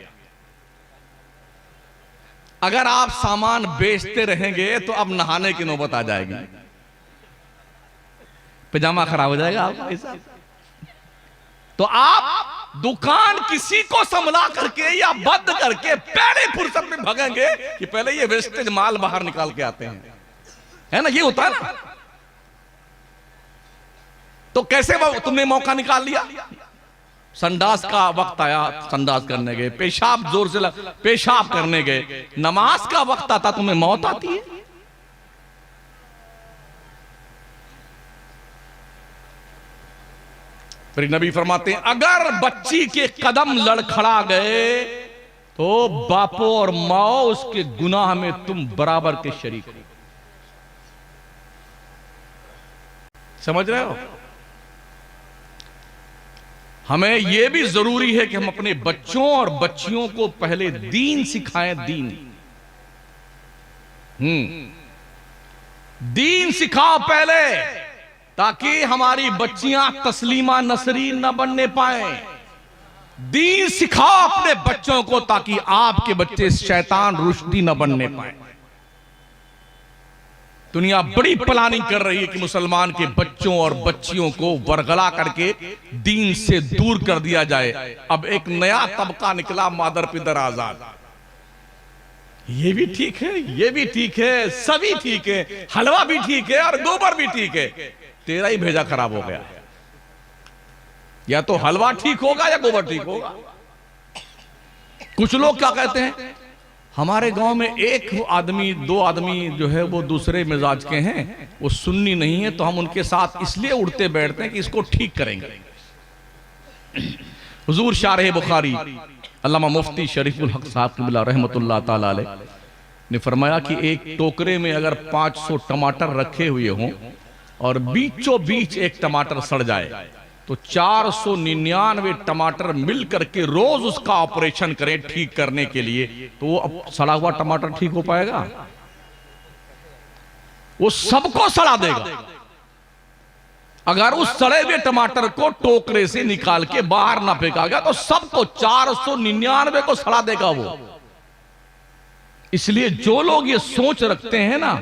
अगर आप सामान बेचते रहेंगे तो अब नहाने की नौबत आ जाएगी, पजामा खराब हो जाएगा आपका ऐसा। तो आप दुकान किसी को संभला करके या बंद करके पहले फुर्सत में भागेंगे कि पहले ये वेस्टेज माल बाहर निकाल के आते हैं, है ना? ये होता है ना। तो कैसे तुमने मौका निकाल लिया? संडास का वक्त आया, संडास करने गए, पेशाब जोर से पेशाब करने गए, नमाज का वक्त आता तुम्हें मौत आती है। फिर नबी फरमाते हैं अगर बच्ची के कदम लड़खड़ा गए तो बापो और माओ उसके गुनाह में तुम बराबर के शरीक हो। समझ रहे हो? हमें यह भी जरूरी है कि हम अपने बच्चों और बच्चियों को पहले दीन सिखाएं। दीन सिखाओ पहले, ताकि हमारी बच्चियां तस्लीमा नसरीन न बनने पाए। दीन सिखाओ अपने बच्चों को, ताकि आपके बच्चे शैतान रुश्दी न बनने पाए। दुनिया बड़ी प्लानिंग कर रही है कि मुसलमान के बच्चों और बच्चियों को वरगला करके दीन से दूर कर दिया जाए। अब एक नया तबका निकला, मादर पिदर आजाद। ये भी ठीक है, ये भी ठीक है, सभी ठीक है, हलवा भी ठीक है और गोबर भी ठीक है, तेरा ही भेजा खराब हो गया। या तो हलवा ठीक होगा या गोबर ठीक होगा। कुछ लोग क्या कहते हैं, हमारे गांव में एक आदमी दो आदमी जो है वो दूसरे मिजाज के हैं, वो सुन्नी नहीं है, तो हम उनके साथ इसलिए उठते बैठते हैं कि इसको ठीक करेंगे। हुजूर शारह बुखारी अल्लामा मुफ्ती शरीफुल हक साहब क़िबला रहमतुल्लाह ताला अलैह ने फरमाया कि एक टोकरे में अगर 500 टमाटर रखे हुए हों और बीचों बीच एक टमाटर सड़ जाए तो 499 टमाटर मिल करके रोज उसका ऑपरेशन करें ठीक करने के लिए, तो वो सड़ा हुआ टमाटर ठीक हो पाएगा? वो सबको सड़ा देगा। अगर उस सड़े हुए टमाटर को टोकरे से निकाल के बाहर ना फेंका गया तो सबको 499 को सड़ा देगा वो। इसलिए जो लोग ये सोच रखते हैं ना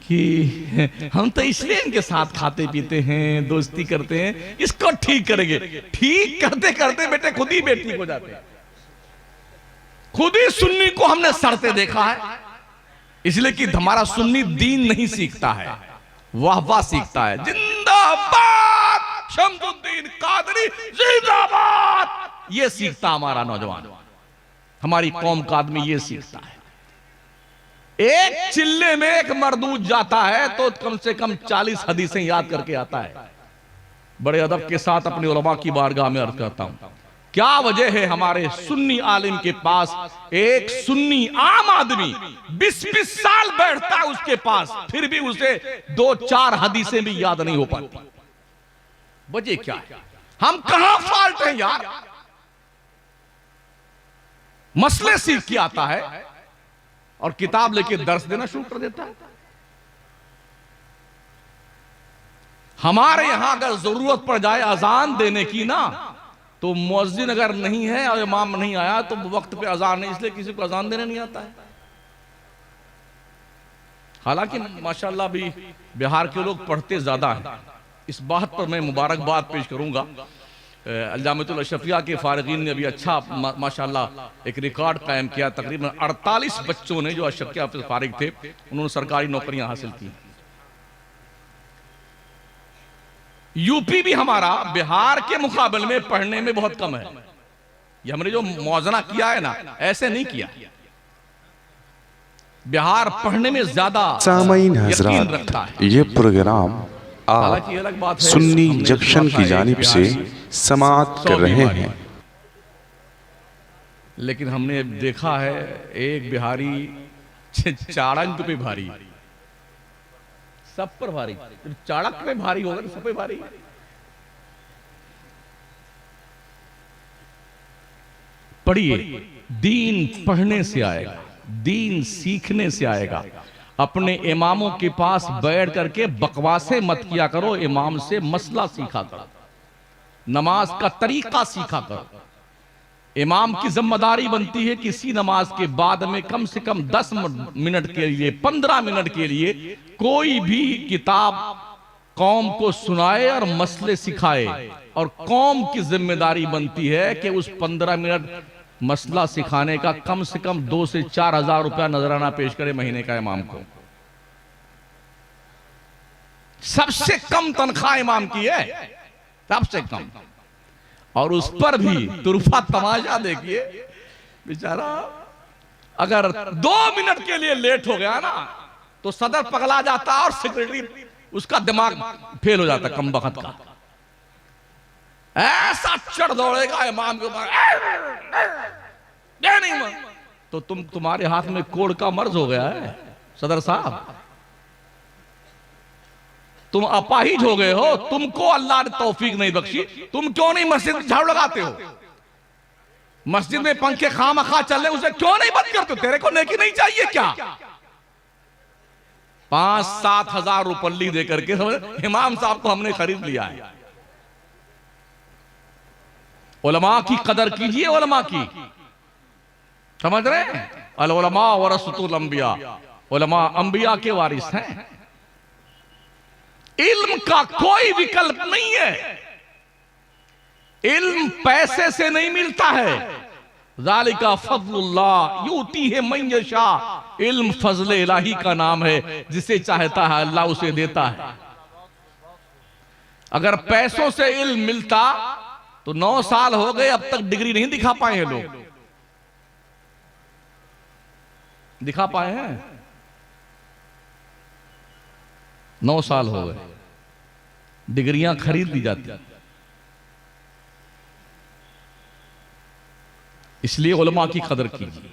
कि हम तो इसलिए इनके साथ खाते पीते हैं, दोस्ती करते हैं, इसको ठीक करेंगे, ठीक करते करते बेटे खुद ही बेटी हो जाते हैं। खुद ही सुन्नी को हमने सड़ते देखा है, इसलिए कि हमारा सुन्नी दीन नहीं सीखता है, वाह वाह सीखता है। जिंदाबाद शमसुद्दीन कादरी जिंदाबाद, ये सीखता हमारा नौजवान, हमारी कौम का आदमी ये सीखता है। एक चिल्ले में एक मरदूद जाता है तो कम से कम 40 हदीसें याद करके आता है। बड़े अदब के साथ अपने उलमा की बारगाह में अर्ज करता हूं, क्या वजह है हमारे सुन्नी आलिम के पास एक सुन्नी आम आदमी 20-20 साल बैठता है उसके पास, फिर भी उसे 2-4 हदीसें भी याद नहीं हो पाती? वजह क्या है? हम कहां फॉल्ट हैं यार? मसले सीख के आता है और किताब लेके दर्स देना शुरू कर देता है। हमारे यहां अगर जरूरत पड़ जाए अजान देने की ना, तो मुअज्जिन अगर नहीं है और इमाम नहीं आया तो वक्त पे अजान नहीं, इसलिए किसी को अजान देने नहीं आता है। हालांकि माशाल्लाह भी बिहार के लोग पढ़ते ज्यादा हैं। इस बात पर मैं मुबारकबाद पेश करूंगा, अल्जामतुल अशरफिया के फारिगीन ने अभी अच्छा माशाल्लाह एक रिकॉर्ड कायम किया। तकरीबन 48 बच्चों ने जो अशरफिया से फारिग थे उन्होंने सरकारी नौकरियां हासिल की। यूपी भी हमारा बिहार के मुकाबले में पढ़ने में बहुत कम है। ये हमने जो मौजना किया है ना, ऐसे नहीं किया। बिहार पढ़ने में ज्यादा सामईन यकीन रखता हजरात, है। ये प्रोग्राम आप अलग बात है, सुन्नी हमने जंक्शन की जानिब से समाअत कर रहे हैं। लेकिन हमने देखा है एक बिहारी चाणक पे भारी, सब पर भारी। चाणक पे भारी होगा तो सब पे भारी। पढ़िए, दीन पढ़ने से आएगा, दीन सीखने से आएगा। अपने इमामों के पास बैठ करके बकवासे मत किया करो, इमाम से मसला सीखा करो, नमाज का तरीका सीखा करो। इमाम की जिम्मेदारी बनती है किसी नमाज के बाद में कम से कम 10 मिनट के लिए, 15 मिनट के लिए कोई भी किताब कौम को सुनाए और मसले सिखाए, और कौम की जिम्मेदारी बनती है कि उस 15 मिनट मसला सिखाने का कम से कम 2 से 4 हजार रुपया नजराना पेश करे महीने का इमाम को। सबसे कम तनख्वाह इमाम की है, सबसे कम। और उस पर भी तुरफा तमाशा देखिए, बेचारा अगर 2 मिनट के लिए लेट हो गया ना तो सदर पगला जाता और सेक्रेटरी उसका दिमाग फेल हो जाता कम वक्त का। ऐसा चढ़ दौड़ेगा इमाम के ऊपर, नहीं तो तुम्हारे हाथ में कोड़ का मर्ज हो गया है सदर साहब, तुम अपाहिज हो गए हो, तुमको अल्लाह ने तौफीक नहीं बख्शी, तुम क्यों नहीं मस्जिद में झाड़ू लगाते हो? मस्जिद में पंखे खामखा चल रहे, उसे क्यों नहीं बंद करते? तेरे को नेकी नहीं चाहिए क्या? 5-7 हजार रुपल्ली दे करके समझ, इमाम साहब को हमने खरीद लिया है। उलमा की कदर कीजिए, उलमा की, समझ रहे हैं? अल उलमा वरसतुल अंबिया, उलमा अंबिया के वारिस हैं। इल्म का कोई विकल्प नहीं है, इल्म पैसे से नहीं मिलता है। ज़ालिका फज़लुल्लाह यूतीहि मन यशा, इल्म फजल इलाही का नाम है, जिसे चाहता है अल्लाह उसे देता है। अगर पैसों से इल्म मिलता तो 9 साल हो गए, अब तक डिग्री नहीं दिखा पाए हैं लोग। दिखा पाए हैं? 9 साल हो गए, डिग्रियां खरीद ली जाती। इसलिए उलमा की कदर कीजिए।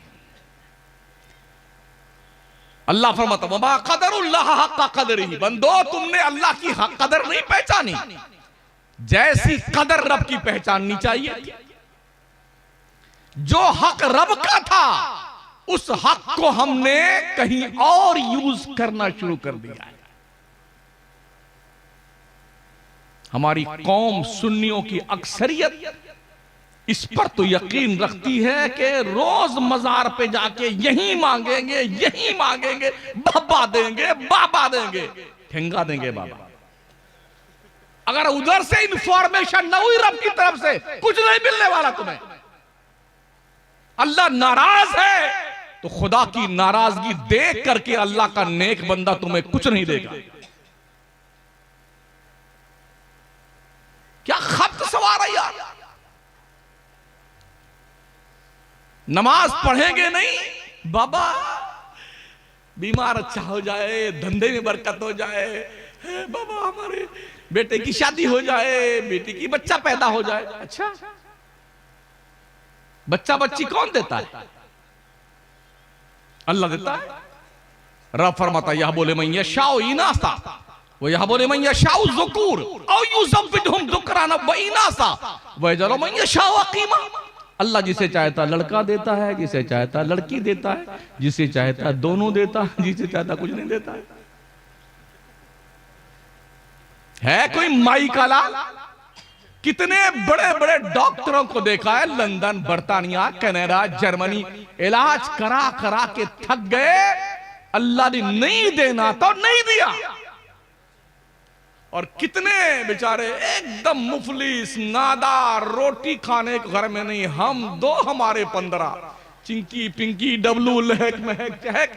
अल्लाह फरमाता वमा क़दरुल्लाह हक़्क़ क़दरिही, बंदो तुमने अल्लाह की कदर नहीं पहचानी जैसी कदर रब की पहचाननी चाहिए। जो हक रब का था उस हक को हमने कहीं और यूज करना शुरू कर दिया है। हमारी कौम सुन्नियों की अक्सरियत इस पर तो यकीन रखती है कि रोज मजार पे जाके यही मांगेंगे, यही मांगेंगे, बाबा देंगे, बाबा देंगे, ठेंगा देंगे बाबा। अगर उधर से इंफॉर्मेशन न हुई रब की तरफ से, कुछ नहीं मिलने वाला तुम्हें। अल्लाह नाराज है तो खुदा की नाराजगी देख करके अल्लाह का नेक बंदा तुम्हें कुछ नहीं देगा। क्या खत सवार है यार। नमाज पढ़ेंगे नहीं, बाबा बीमार अच्छा हो जाए, धंधे में बरकत हो जाए, बाबा हमारे बेटे की शादी हो जाए, बेटी की बच्चा पैदा हो जाए। अच्छा, बच्चा बच्ची कौन देता है? अल्लाह देता है। रब फरमाता यह बोले मैं यशाउ इनासा, वो यह बोले मैं यशाउ ज़ुकूर औ युज़व्विजुहुम ज़ुकरान व इनासा व यजअलु मैं यशाउ अक़ीमा। अल्लाह जिसे चाहता लड़का देता है, जिसे चाहता लड़की देता है, जिसे चाहता दोनों देता है, जिसे चाहता कुछ नहीं देता है कोई माई का लाल? कितने बड़े बड़े डॉक्टरों को देखा है, लंदन, बर्तानिया, कनाडा, जर्मनी, इलाज करा करा के थक गए, अल्लाह ने नहीं देना तो नहीं दिया। और कितने बेचारे एकदम मुफलिस नादार, रोटी खाने के घर में नहीं, हम 2 हमारे 15, चिंकी पिंकी डब्लू लहक महक चहक,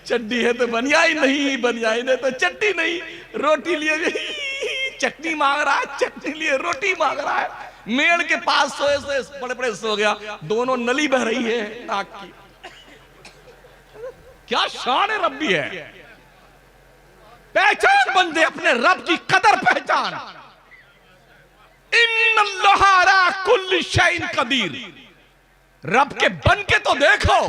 चड्डी है तो बनियाई नहीं, बनियाई नहीं तो चट्टी नहीं, रोटी लिए चटनी मांग रहा है, चटनी लिए रोटी मांग रहा है, मेड़ के पास सोए से बड़े बड़े सो गया, दोनों नली बह रही है नाक की। क्या शान रब्बी है। पहचान बंदे अपने रब की कदर पहचान। इन्नल्लाह अला कुल्लि शैइन कदीर, रब के बन के तो देखो।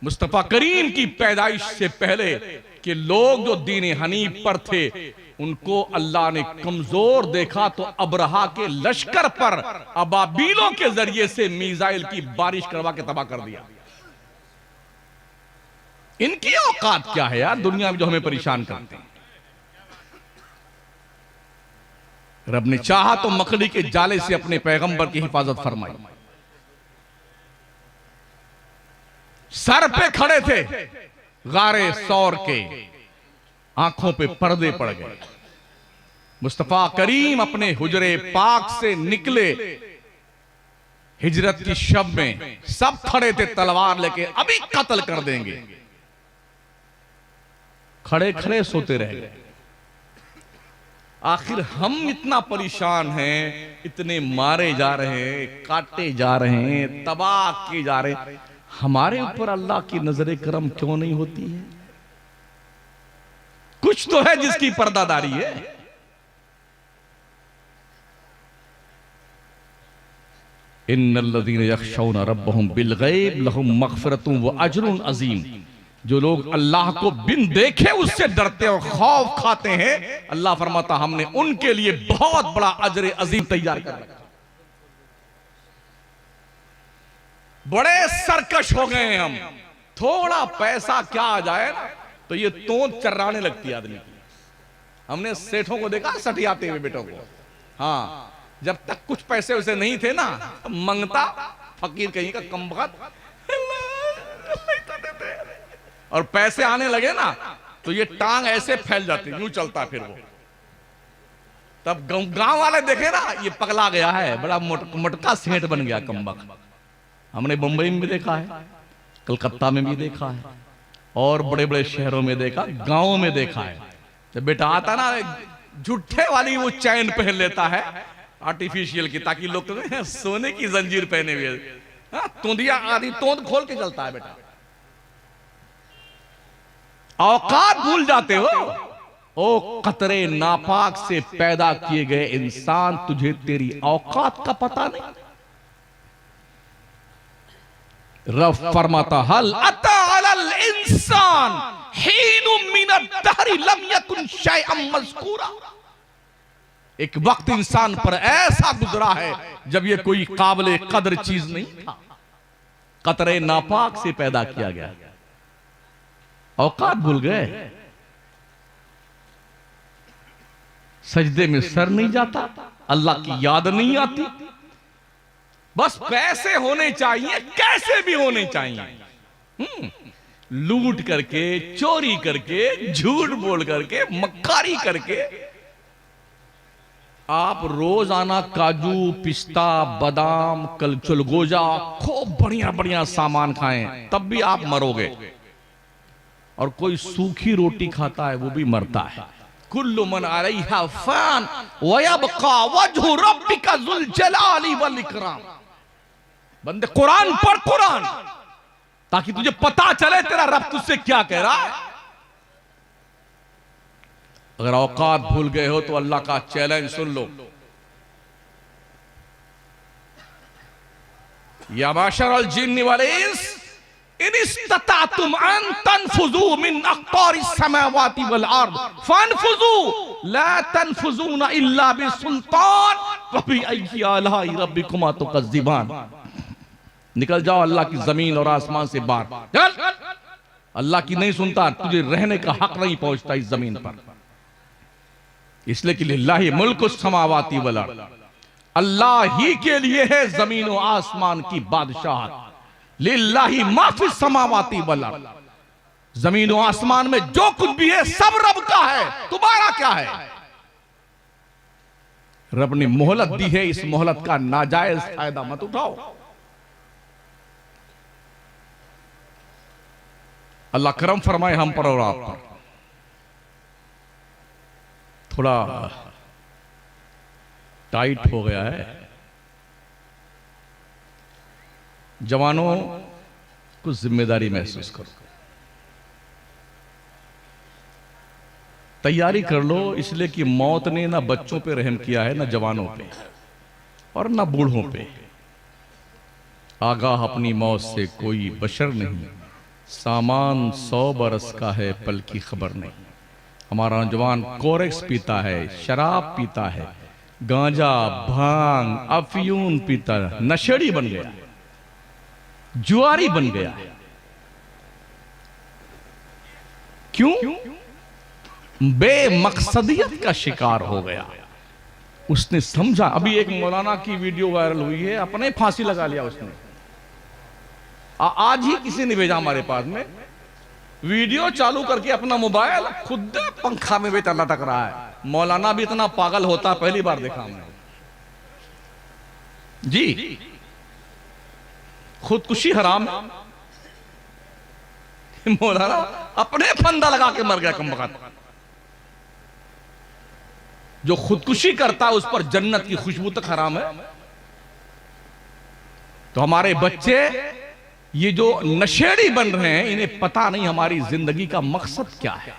मुस्तफा करीम की पैदाइश से पहले कि लोग जो दीन हनीफ पर थे उनको अल्लाह ने कमजोर देखा तो अबरहा के लश्कर पर अबाबीलों के जरिए से मिसाइल की बारिश करवा के तबाह कर दिया। इनकी औकात क्या है यार दुनिया में जो हमें परेशान करते हैं। रब ने चाहा तो मकड़ी के जाले से अपने पैगंबर की हिफाजत फरमाई। सर पे खड़े थे गारे सौर के, आंखों पे पर्दे पड़ गए। मुस्तफा करीम अपने हुजरे पाक से निकले हिजरत की शब में, सब खड़े थे तलवार लेके, अभी कत्ल कर देंगे। खड़े खड़े सोते रह गए। आखिर हम इतना परेशान हैं, इतने मारे जा रहे हैं, काटे जा रहे हैं, तबाह किए जा रहे हैं, हमारे ऊपर अल्लाह की नजर करम क्यों नहीं होती है? कुछ तो है जिसकी पर्दादारी है। इन्नल्लज़ीना यख़शौना रब्बहुम बिलग़ैब लहुम मग़फ़िरतुन व अज्रुन अज़ीम। जो लोग अल्लाह को बिन देखे उससे डरते और खौफ खाते हैं, अल्लाह फरमाता हमने उनके लिए बहुत बड़ा अजर अजीम तैयार कर रखा। बड़े सरकश हो गए हैं हम, थोड़ा पैसा क्या आ जाए ना तो ये तोंद चर्राने लगती है आदमी की। हमने सेठों को देखा सटियाते हुए बेटों को। हाँ, जब तक कुछ पैसे उसे नहीं थे ना, मंगता फकीर कहीं का कमबख्त, और पैसे आने लगे ना तो ये टांग ऐसे फैल जाती, यूं चलता फिर वो। तब गांव वाले देखे ना ये पगला गया है, बड़ा मोटका सेठ बन गया कमबख्त। हमने मुंबई में भी देखा है, कलकत्ता में भी देखा है, और बड़े बड़े शहरों में देखा, गांवों में देखा है। जब बेटा आता ना झूठे वाली वो चैन पहन लेता है आर्टिफिशियल की, ताकि लोग तो सोने की जंजीर पहने हुए, तोंदिया आदि तोंद खोल के चलता है बेटा। औकात भूल जाते हो। ओ कतरे नापाक से पैदा किए गए इंसान, तुझे तेरी औकात का पता नहीं। रब फरमाता हल अता अलल इंसान हीनुम मिनद दहरी लम यकुन शैअन मज़कूरा। एक वक्त इंसान पर ऐसा गुजरा है जब ये कोई काबिल कदर चीज नहीं था। कतरे नापाक से पैदा किया गया, औकात भूल गए। सजदे में सर नहीं जाता, अल्लाह की याद नहीं आती, बस पैसे होने चाहिए, कैसे भी होने चाहिए। लूट करके, चोरी करके, झूठ बोल करके, मक्कारी करके आप रोजाना काजू, पिस्ता, बादाम, चलगोजा, खूब बढ़िया बढ़िया सामान खाएं, तब भी आप मरोगे। और कोई सूखी रोटी खाता है वो भी मरता है। कुल्लु मन अलैहा फान व यबका वजहु रब्बिका ज़ुल जलाली वल इकराम। बंदे कुरान पढ़ कुरान, ताकि तुझे पता चले तेरा रब तुझसे क्या कह रहा है। अगर औकात भूल गए हो तो अल्लाह का चैलेंज सुन लो। या माशरल जिन्नि वल इंस इन इस्तताअतुम अन तनफुजू मिन अक़तारिस समावाति वल अर्द फनफुजू ला तनफुजूना इल्ला बिसुल्तान फबिअय्यि आलाइ रब्बिकुमा तुकज़्ज़िबान। निकल जाओ अल्लाह की जमीन और आसमान से बाहर। अल्लाह की नहीं सुनता, तुझे रहने का हक नहीं पहुंचता इस जमीन पर। इसलिए कि लिल्लाहि मुल्कु समावाति वल अर्द, अल्लाह ही के लिए है जमीन और आसमान की बादशाहत। लिल्लाहि मा फिस समावाति वल अर्द, जमीन और आसमान में जो कुछ भी है सब रब का है, तुम्हारा क्या है? रब ने मोहलत दी है, इस मोहलत का नाजायज फायदा मत उठाओ। अल्लाह करम फरमाए हम पर और आप पर। थोड़ा टाइट हो गया है। जवानों, कुछ जिम्मेदारी महसूस करो, तैयारी कर लो, इसलिए कि मौत ने ना बच्चों पे रहम किया है, ना जवानों पे और ना बूढ़ों पे। आगाह अपनी मौत से कोई बशर नहीं, सामान 100 बरस का है, पल की खबर नहीं। हमारा नौजवान कोरेक्स पीता है, शराब पीता है, गांजा, भांग, अफयून पीता, नशेड़ी बन गया, जुआरी बन गया। क्यों? बेमकसदियत का शिकार हो गया। उसने समझा, अभी एक मौलाना की वीडियो वायरल हुई है, अपने फांसी लगा लिया उसने। आज ही किसी ने भेजा हमारे पास में, वीडियो चालू करके अपना मोबाइल खुद पंखा में बेटा लटक रहा है। मौलाना भी इतना पागल होता पहली बार देखा हमने जी। खुदकुशी हराम। मौलाना अपने फंदा लगा के मर गया कमबख्त। जो खुदकुशी करता है उस पर जन्नत की खुशबू तक हराम है। तो हमारे बच्चे ये जो नशेड़ी बन रहे हैं, इन्हें पता नहीं हमारी जिंदगी का मकसद क्या है,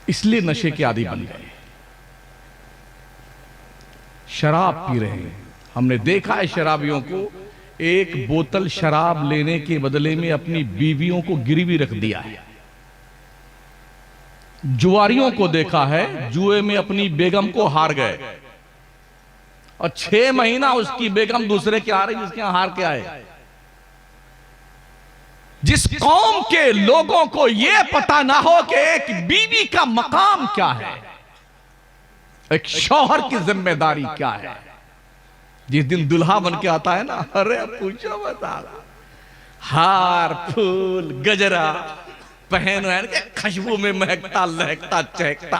इसलिए नशे के आदी बन गए, शराब पी रहे हैं। हमने देखा है शराबियों को, एक बोतल शराब लेने के बदले में अपनी बीवियों को गिरवी रख दिया है। जुआरियों को देखा है, जुए में अपनी बेगम को हार गए और 6 महीना उसकी बेगम दूसरे के आ रही, जिसके यहां हार के आए। जिस कौम के लोगों को यह पता ना हो कि एक बीवी का मकाम क्या है, एक शौहर की जिम्मेदारी क्या है, जिस दिन दुल्हा बन के आता है ना, अरे पूछो बता, हार फूल गजरा पहन के खुशबू में महकता लहकता चहकता,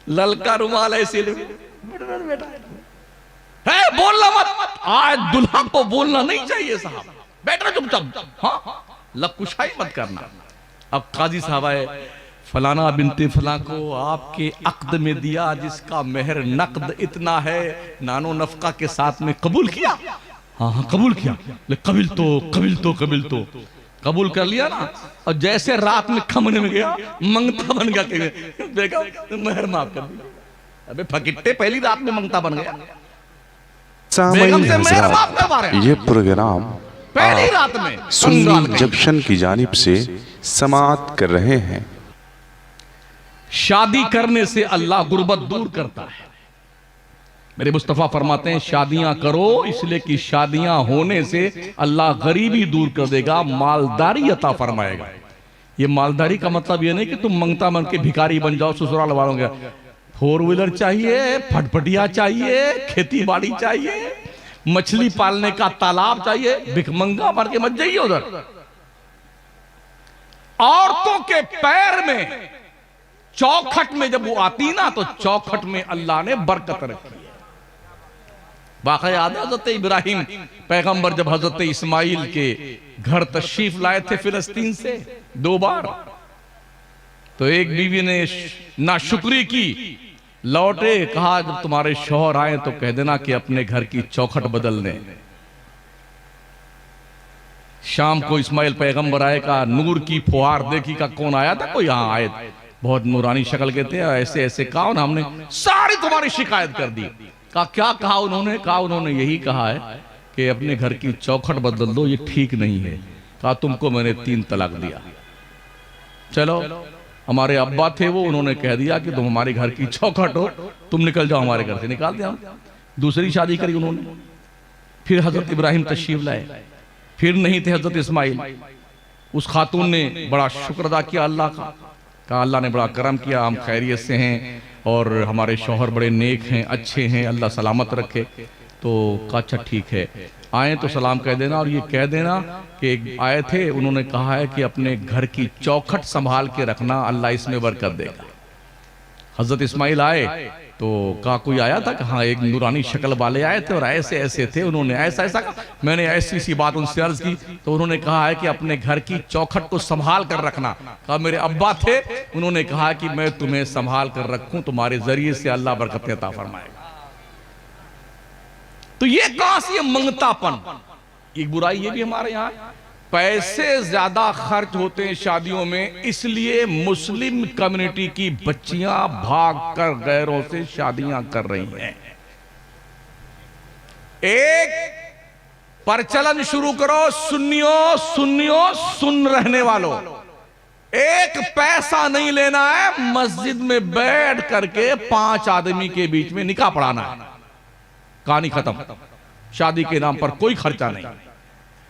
ललका रुमाल ऐसे बेटा है, बोलना मत। आज दुल्हा को बोलना नहीं चाहिए साहब, बैठना चुपचाप, हाँ लकुशाई मत करना। अब काजी साहब आए, फलाना बिनते फला को आपके अक्द में दिया, जिसका मेहर नकद इतना है, नानो नफका के साथ में कबूल किया। हाँ हाँ कबूल किया, कबिल तो कबूल कर लिया ना। और जैसे रात में खमने में गया, मंगता बन गया कि देखा मेहर माफ कर दी। अबे फकिट्टे, पहली रात में मंगता बन गया। ये प्रोग्राम पहली रात में सुन्नी जंक्शन की जानिब से समाअत कर रहे हैं। शादी करने से अल्लाह गुर्बत दूर करता है। मेरे मुस्तफा फरमाते हैं, शादियां करो इसलिए कि शादियां होने से अल्लाह गरीबी दूर कर देगा, मालदारी अता फरमाएगा। ये मालदारी का मतलब ये नहीं कि तुम मंगता बन के भिखारी बन जाओ, ससुराल वालों का 4 व्हीलर चाहिए, फटफटिया चाहिए, खेती बाड़ी चाहिए, मछली पालने का तालाब चाहिए, भिखमंगा बन के मत जाइए उधर। औरतों के पैर में चौखट में जब वो आती ना, तो चौखट में अल्लाह ने बरकत रखी है। वाक़या याद है, हजरत इब्राहिम पैगंबर जब हजरत इस्माइल के घर तशरीफ लाए थे फिलिस्तीन से 2 बार, तो एक बीवी ने नाशुक्री की, लौटे, कहा जब तुम्हारे शौहर आए तो कह देना कि अपने घर की चौखट बदल दें। शाम को इस्माइल पैगंबर आए, का नूर की फुहार देखी, का कौन आया था, कोई यहां आए, बहुत नूरानी शक्ल के थे, ऐसे ऐसे कहा ना, हमने सारी तुम्हारी शिकायत कर दी। कहा क्या कहा उन्होंने? कहा उन्होंने यही कहा है कि अपने घर की चौखट बदल दो, ये ठीक नहीं है। कहा तुमको मैंने 3 तलाक दिया। चलो, हमारे अब्बा थे वो, उन्होंने कह दिया कि तुम हमारे घर की चौखट हो, तुम निकल जाओ हमारे घर से। निकाल दिया। दूसरी शादी करी उन्होंने। फिर हजरत इब्राहिम तशरीफ लाए, फिर नहीं थे हजरत इस्माइल। उस खातून ने बड़ा शुक्र अदा किया अल्लाह का, कहा अल्लाह ने बड़ा करम किया, हम खैरियत से हैं और हमारे शौहर बड़े नेक हैं, अच्छे हैं, अल्लाह सलामत रखे। तो कहा अच्छा ठीक है, आए तो सलाम कह देना, और ये कह देना कि एक आए थे, उन्होंने कहा है कि अपने घर की चौखट संभाल के रखना, अल्लाह इसमें बरकत देगा। हजरत इस्माइल आए तो कहा कोई आया था? हाँ, एक नूरानी शक्ल वाले आए थे और ऐसे ऐसे थे, उन्होंने ऐसा ऐसा कहा। मैंने ऐसी सी बात उनसे अर्ज की तो उन्होंने कहा है कि अपने घर की चौखट को संभाल कर रखना। कहा मेरे अब्बा थे, उन्होंने कहा कि मैं तुम्हें संभाल कर रखूं, तुम्हारे जरिए से अल्लाह बरकत अता फरमाएगा। तो ये कहां से मंगतापन, एक बुराई ये भी हमारे यहाँ। पैसे ज्यादा खर्च होते हैं शादियों में, इसलिए मुस्लिम कम्युनिटी की बच्चियां भागकर गैरों से शादियां कर रही हैं। एक प्रचलन शुरू करो, सुन्नियों सुन रहने वालों, एक पैसा नहीं लेना है, मस्जिद में बैठ करके 5 आदमी के बीच में निकाह पढ़ाना है, कहानी खत्म। शादी के नाम पर कोई खर्चा नहीं।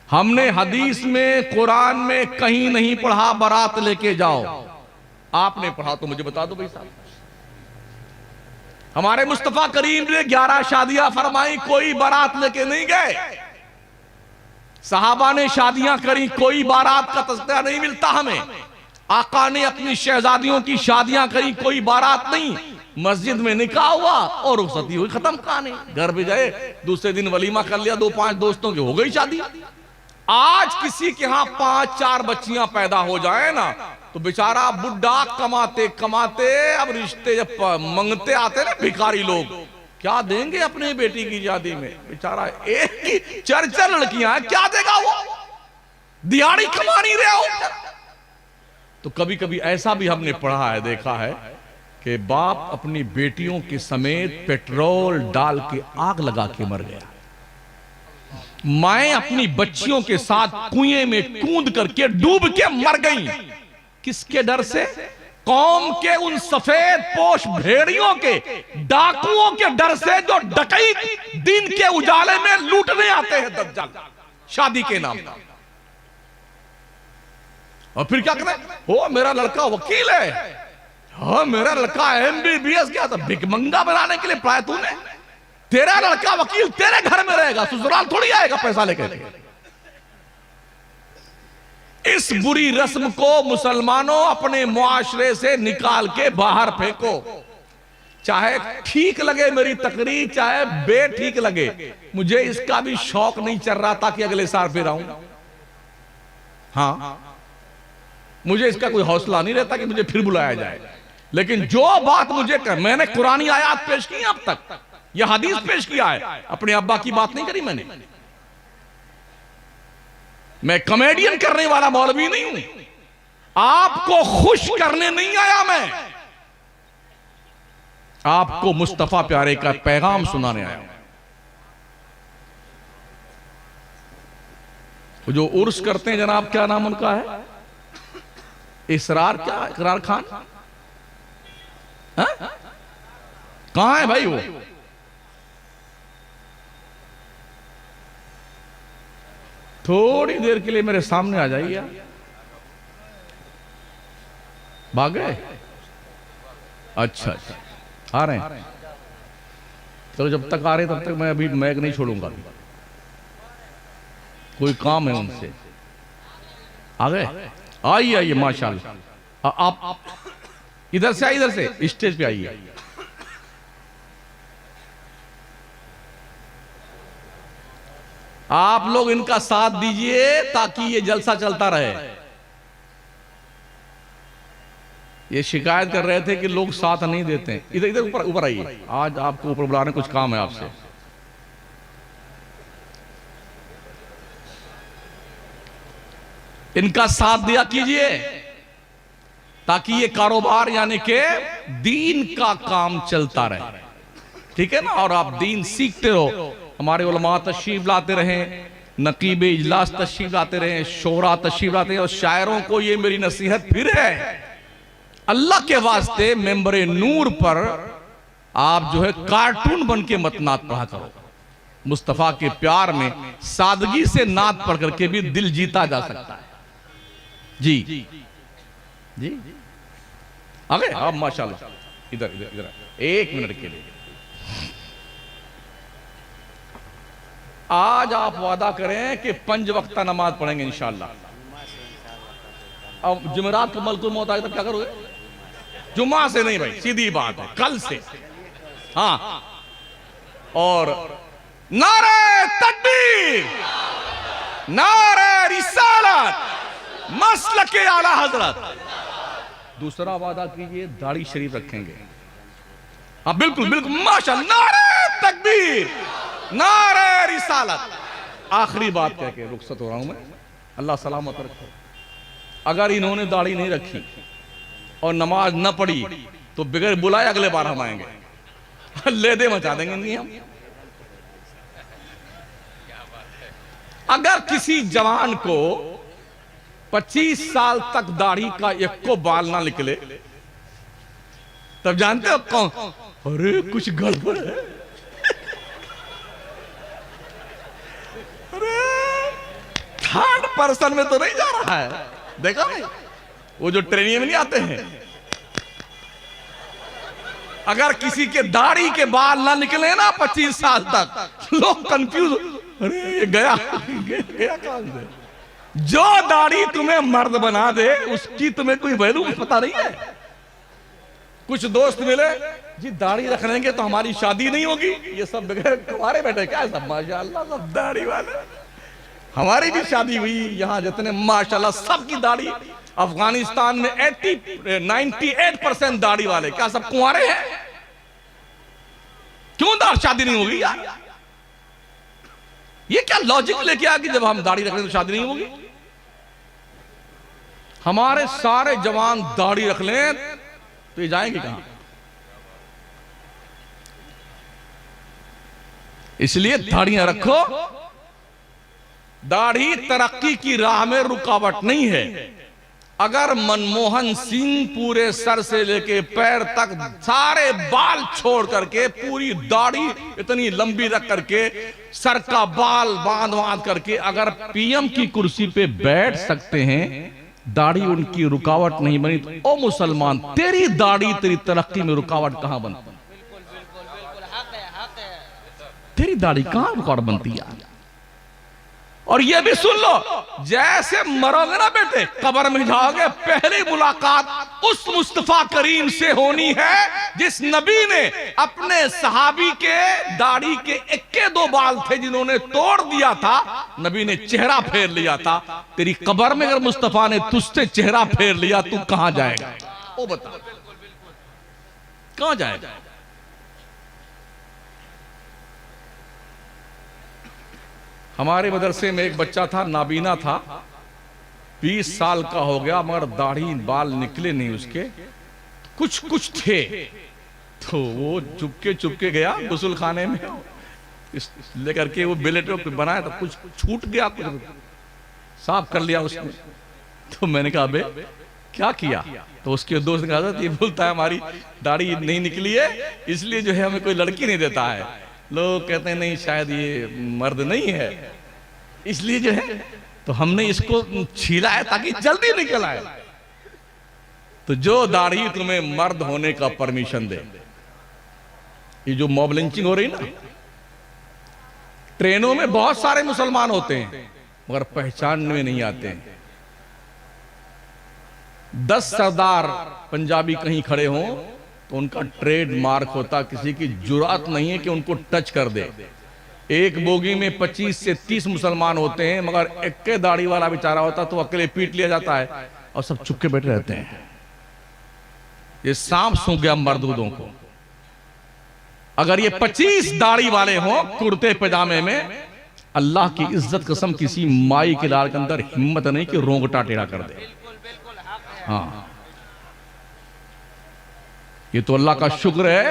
हमने हदीस में, कुरान में कहीं नहीं पढ़ा बारात लेके जाओ। आपने पढ़ा तो मुझे बता दो भाई साहब। हमारे मुस्तफा करीम ने 11 शादियां फरमाई, कोई बारात लेके नहीं गए। सहाबा ने शादियां करी, कोई बारात का तज़किरा नहीं मिलता हमें। आका ने अपनी शहजादियों की शादियां करी, कोई बारात नहीं। मस्जिद में निकाह हुआ और रुखसती हुई, खत्म कहानी। घर भी गए, दूसरे दिन वलीमा कर लिया, 2-5 दोस्तों की हो गई शादी। आज किसी के यहां 5-4 बच्चियां पैदा हो जाए ना, तो बेचारा बुढ़ा कमाते कमाते अब रिश्ते जब मंगते आते ना भिखारी लोग, क्या देंगे अपने बेटी की शादी में? बेचारा एक ही 4 लड़कियां हैं, क्या देगा वो? दिहाड़ी कमा नहीं रहे हो। तो कभी कभी ऐसा भी हमने पढ़ा है, देखा है कि बाप अपनी बेटियों के समेत पेट्रोल डाल के आग लगा के मर गया। माएं अपनी बच्चियों के साथ कुएं में कूद करके डूब के मर गईं। किसके डर से? कौम के उन सफेद पोश भेड़ियों के, डाकुओं के डर से, जो डकैत दिन के उजाले में लूटने आते हैं दज्जाल शादी के नाम पर। और फिर क्या करें? हो मेरा लड़का वकील है, हाँ मेरा लड़का MBBS गया था, भिकमंगा बनाने के लिए पढ़ाया तूने। तेरा लड़का वकील तेरे घर में रहेगा, ससुराल थोड़ी आएगा पैसा लेकर। इस बुरी रस्म को मुसलमानों अपने मुआशरे से निकाल के बाहर फेंको। चाहे ठीक लगे मेरी तकरीर, चाहे बेठीक लगे, मुझे इसका भी शौक नहीं चल रहा था कि अगले साल फिर आऊं। हाँ, मुझे इसका कोई हौसला नहीं रहता कि मुझे फिर बुलाया जाए। लेकिन जो बात मुझे मैंने कुरानी आयात पेश की अब तक, यह हदीस पेश किया है, अपने अब्बा की बात नहीं करी मैंने। मैं कॉमेडियन करने वाला मौलवी नहीं हूं, आपको खुश करने नहीं आया मैं, आपको मुस्तफा प्यारे का पैगाम सुनाने आया हूं। जो उर्स करते हैं जनाब, क्या नाम उनका है? इसरार, क्या इकरार खान? कहां है भाई वो? थोड़ी देर के लिए मेरे सामने आ जाइए। भाग गए? अच्छा अच्छा, आ रहे हैं। तो जब तक आ रहे तब तक मैं अभी मैग नहीं छोड़ूंगा, कोई काम है उनसे। आ गए? आइए आइए, माशाल्लाह। आप इधर से आइए, इधर से स्टेज पे आइए। आप लोग इनका साथ दीजिए ताकि ये जलसा चलता रहे। ये शिकायत कर रहे थे कि लोग साथ नहीं देते। इधर इधर ऊपर ऊपर आइए, आज आपको ऊपर बुलाने कुछ काम है आपसे। इनका साथ दिया कीजिए ताकि ये कारोबार यानी के दीन का काम चलता रहे, ठीक है ना? और आप दीन सीखते रहो। हमारे उलमा तशरीफ लाते रहें, नकीब इजलास तशरीफ लाते रहें, शोरा तशरीफ लाते हैं। और शायरों को ये मेरी नसीहत फिर है, अल्लाह के वास्ते मेंबर नूर पर आप जो है कार्टून बन के मत नात पढ़ा करो। मुस्तफा के प्यार में सादगी से नात पढ़ करके भी दिल जीता जा सकता है। जी जी, आ गए आप? माशाल्लाह। इधर इधर इधर 1 मिनट के लिए। आज आप वादा करें कि 5 वक्ता नमाज पढ़ेंगे इंशाअल्लाह। अब जुमेरात को मलकुल मौत आए तब क्या करोगे? जुम्मा से नहीं भाई, सीधी बात है, कल से। हाँ, और नारे तकबीर, नारे रिसालत, मसलके आला हजरत। दूसरा वादा कीजिए, दाढ़ी शरीफ रखेंगे। हाँ बिल्कुल बिल्कुल, माशाअल्लाह। नारे तकबीर, नारे रिसालत। आखिरी बात कह के रुखसत हो रहा हूं मैं, अल्लाह सलामत रखे। अगर इन्होंने दाढ़ी नहीं रखी और नमाज न पढ़ी तो बगैर बुलाए अगले बार हम आएंगे, ले दे मचा देंगे नहीं हम। अगर किसी जवान को 25 साल तक दाढ़ी का एक को बाल ना निकले, तब जानते हो कौन? अरे कुछ गड़बड़ है। पर्सन में तो नहीं जा रहा है। देखा नहीं, वो जो ट्रेनिंग में नहीं आते हैं, अगर किसी के दाढ़ी के बाल ना निकले ना 25 साल तक, लोग कंफ्यूज, अरे ये गया गया कहां से। जो दाढ़ी तुम्हें मर्द बना दे उसकी तुम्हें कोई वैल्यू पता नहीं है। कुछ दोस्त मिले जी, दाढ़ी रख लेंगे तो हमारी शादी नहीं होगी, ये सब बगैर तुम्हारे बैठे क्या सब माशाल्लाह सब दाढ़ी वाले। हमारी भी शादी हुई यहाँ, जितने माशाल्लाह सबकी दाढ़ी। अफगानिस्तान में 98% दाढ़ी वाले, क्या सब कुंवारे हैं? क्यों शादी नहीं होगी यार? ये क्या लॉजिक लेके आ कि जब हम दाढ़ी रख लें तो शादी नहीं होगी? हमारे सारे जवान दाढ़ी रख लें तो ये जाएंगे कहां? इसलिए दाढ़ियां रखो। दाढ़ी तरक्की की राह में रुकावट नहीं है। अगर मनमोहन सिंह पूरे सर से लेके पैर तक सारे बाल छोड़ करके पूरी दाढ़ी इतनी लंबी रख करके सर का बाल बांध करके अगर पीएम की कुर्सी पे बैठ सकते हैं, दाढ़ी उनकी रुकावट नहीं बनी, तो ओ मुसलमान, तेरी दाढ़ी तेरी तरक्की में रुकावट कहां बनती? तेरी दाढ़ी कहां रुकावट बनती है? और ये भी सुन लो, जैसे मरोगे ना बेटे, कब्र में जाओगे, पहली मुलाकात उस मुस्तफा करीम से होनी है जिस नबी ने अपने सहाबी के दाढ़ी के 1-2 बाल थे जिन्होंने तोड़ दिया था, नबी ने चेहरा फेर लिया था। तेरी कब्र में अगर मुस्तफा ने तुझसे चेहरा फेर लिया, तू कहां जाएगा? ओ बता, कहां जाएगा? हमारे मदरसे में एक बच्चा था, नाबीना था, 20 साल का हो गया, मगर दाढ़ी बाल निकले नहीं उसके, कुछ थे। तो वो चुपके गया गुस्ल खाने में, लेकर के वो बिलेटो पे बनाया तो कुछ छूट गया, कुछ साफ कर लिया उसने। तो मैंने कहा बे क्या किया? तो उसके दोस्त ने कहा ये बोलता है हमारी दाढ़ी नहीं निकली है, इसलिए जो है हमें कोई लड़की नहीं देता है। लोग कहते हैं नहीं शायद ये मर्द नहीं है, इसलिए जो है तो हमने इसको छीला है ताकि जल्दी निकल आए। तो जो दाढ़ी तुम्हें मर्द होने का परमिशन दे, ये जो मॉब लिंचिंग हो रही ना, ट्रेनों में बहुत सारे मुसलमान होते हैं मगर पहचान में नहीं आते हैं। 10 सरदार पंजाबी कहीं खड़े हों तो उनका ट्रेडमार्क होता, किसी की जुरात नहीं है कि उनको टच कर दे। एक बोगी में 25 से 30 मुसलमान होते हैं मगर एक दाढ़ी वाला बेचारा होता तो अकेले पीट लिया जाता है और सब चुपके बैठे रहते हैं। ये सांप सूंघ गया मर्दूदों को। अगर ये 25 दाढ़ी वाले हों कुर्ते पैजामे में, अल्लाह की इज्जत कसम किसी माई के लाल के अंदर हिम्मत नहीं कि रोंगटा टेढ़ा कर दे। हाँ, ये तो अल्लाह का शुक्र है,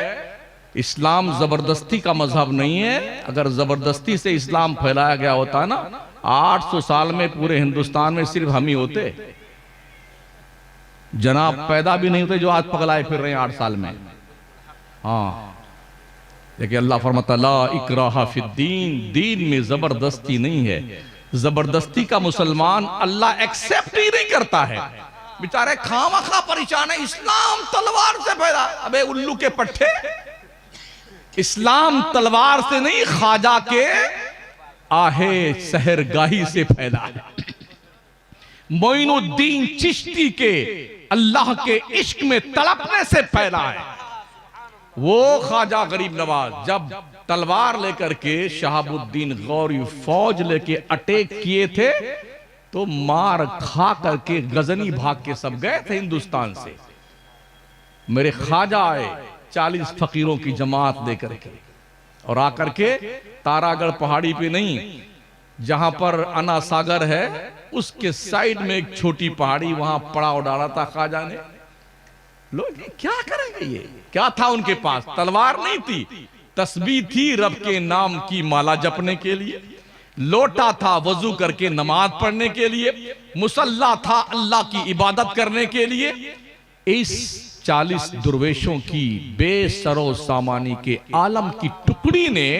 इस्लाम जबरदस्ती का मजहब नहीं है। अगर जबरदस्ती से इस्लाम फैलाया गया होता ना, 800 साल में पूरे हिंदुस्तान में सिर्फ हम ही होते, जनाब पैदा भी नहीं होते जो आज पगलाए फिर रहे हैं 8 साल में। हाँ, देखिए अल्लाह फरमाता ला इकराहा फिद्दीन, दीन में जबरदस्ती नहीं है। जबरदस्ती का मुसलमान अल्लाह एक्सेप्ट ही नहीं करता है। बेचारे खामखा परेशान है, इस्लाम तलवार से फैला। अबे उल्लू के पट्टे, इस्लाम तलवार से नहीं, ख्वाजा के आहे सहरगाही से फैला है। मोइनुद्दीन चिश्ती के अल्लाह के इश्क में तड़पने से फैला है। वो ख्वाजा गरीब नवाज जब तलवार लेकर के शहाबुद्दीन गौरी फौज लेके अटैक किए थे तो मार खा करके गजनी भाग के सब गए थे हिंदुस्तान से। मेरे ख्वाजा आए 40 फकीरों की जमात लेकर के, और आकर के तारागढ़ पहाड़ी पे नहीं, जहां पर अना सागर है उसके साइड में एक छोटी पहाड़ी, वहां पड़ाव डाला था ख्वाजा ने। लोग क्या करेंगे? ये क्या था उनके पास? तलवार नहीं थी, तस्बीह थी रब के नाम की माला जपने के लिए, लोटा था वजू करके नमाज पढ़ने के लिए, मुसल्ला था अल्लाह की इबादत करने के लिए। इस 40 दुर्वेशों की बेसरो सामानी के आलम की टुकड़ी ने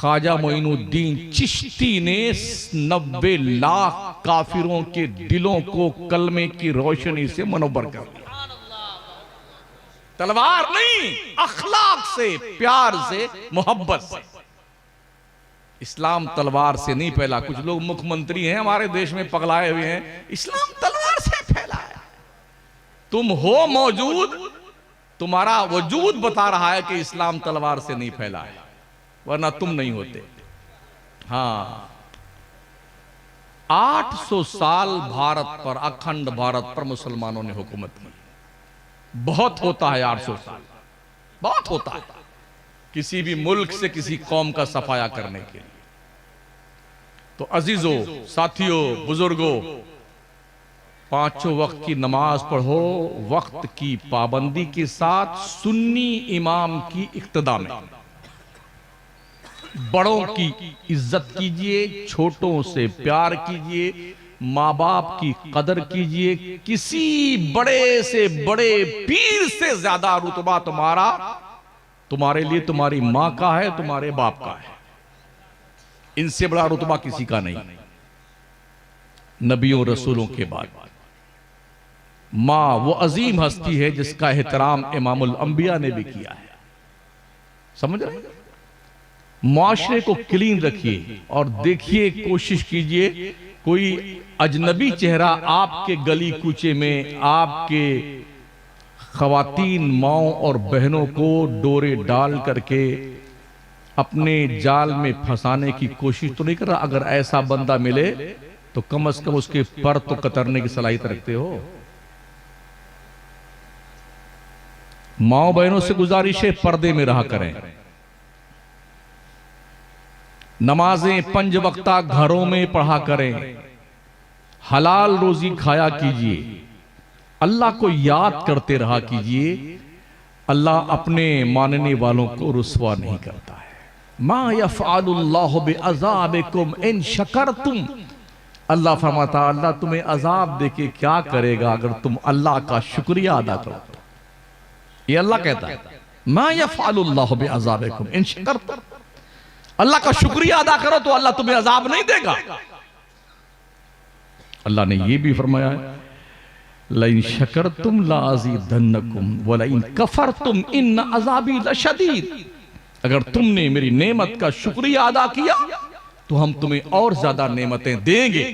ख्वाजा मोइनुद्दीन चिश्ती ने 90 लाख काफिरों के दिलों को कलमे की रोशनी से मनोवर कर दिया। तलवार नहीं, अखलाक से, प्यार से, मोहब्बत से। इस्लाम तलवार से नहीं फैला। कुछ लोग मुख्यमंत्री हैं हमारे देश में पगलाए हुए हैं, इस्लाम तलवार से फैला है। तुम हो मौजूद, तुम्हारा वजूद बता रहा है कि इस्लाम तलवार से नहीं फैला है, वरना तुम नहीं होते। हाँ, 800 साल भारत पर, अखंड भारत पर मुसलमानों ने हुकूमत की। बहुत होता है 800 साल, बहुत होता है किसी भी मुल्क से किसी कौम का सफाया करने के लिए। तो अजीजों, साथियों, बुजुर्गों, 5 वक्त की नमाज पढ़ो वक्त की पाबंदी के साथ, सुन्नी इमाम की इक्तदा में। बड़ों की इज्जत कीजिए, छोटों से प्यार कीजिए, माँ बाप की कदर कीजिए। किसी बड़े से बड़े पीर से ज्यादा रुतबा तुम्हारे लिए तुम्हारी माँ का है, तुम्हारे बाप का है। इनसे बड़ा रुतबा किसी का नहीं, नबियों रसूलों के बाद। माँ वो अजीम हस्ती है जिसका एहतराम इमामुल अंबिया ने भी किया है। समझ रहे? मुआशरे को क्लीन रखिए और देखिए, कोशिश कीजिए कोई अजनबी चेहरा आपके गली कूचे में आपके खवातीन माओं और बहनों को डोरे डाल करके अपने जाल में फंसाने की कोशिश तो नहीं कर रहा। अगर ऐसा बंदा मिले तो कम से कम उसके पर तो कतरने की सलाहियत रखते हो। माओ बहनों से गुजारिश है, पर्दे में रहा करें। नमाजें 5 वक्ता घरों में पढ़ा करें। हलाल रोजी खाया कीजिए। अल्लाह को याद करते रहा कीजिए। अल्लाह अपने मानने वालों को रुस्वा नहीं करता है। मा यफ़अलुल्लाहु बिअज़ाबिकुम इन शकरतुम। अल्लाह फरमाता, अल्लाह तुम्हें अजाब देके क्या करेगा अगर तुम अल्लाह का शुक्रिया अदा करो। ये अल्लाह कहता है, मा यफ़अलुल्लाहु बिअज़ाबिकुम इन शकरतुम। अल्लाह का शुक्रिया अदा करो तो अल्लाह तुम्हें अजाब नहीं देगा। अल्लाह ने यह भी फरमाया है, लइन शकरतुम लाज़ीदन्नकुम व लइन कफरतुम इन्न अज़ाबी लशदीद। अगर तुमने मेरी नेमत का शुक्रिया अदा किया तो हम तुम्हें और ज्यादा नेमतें देंगे।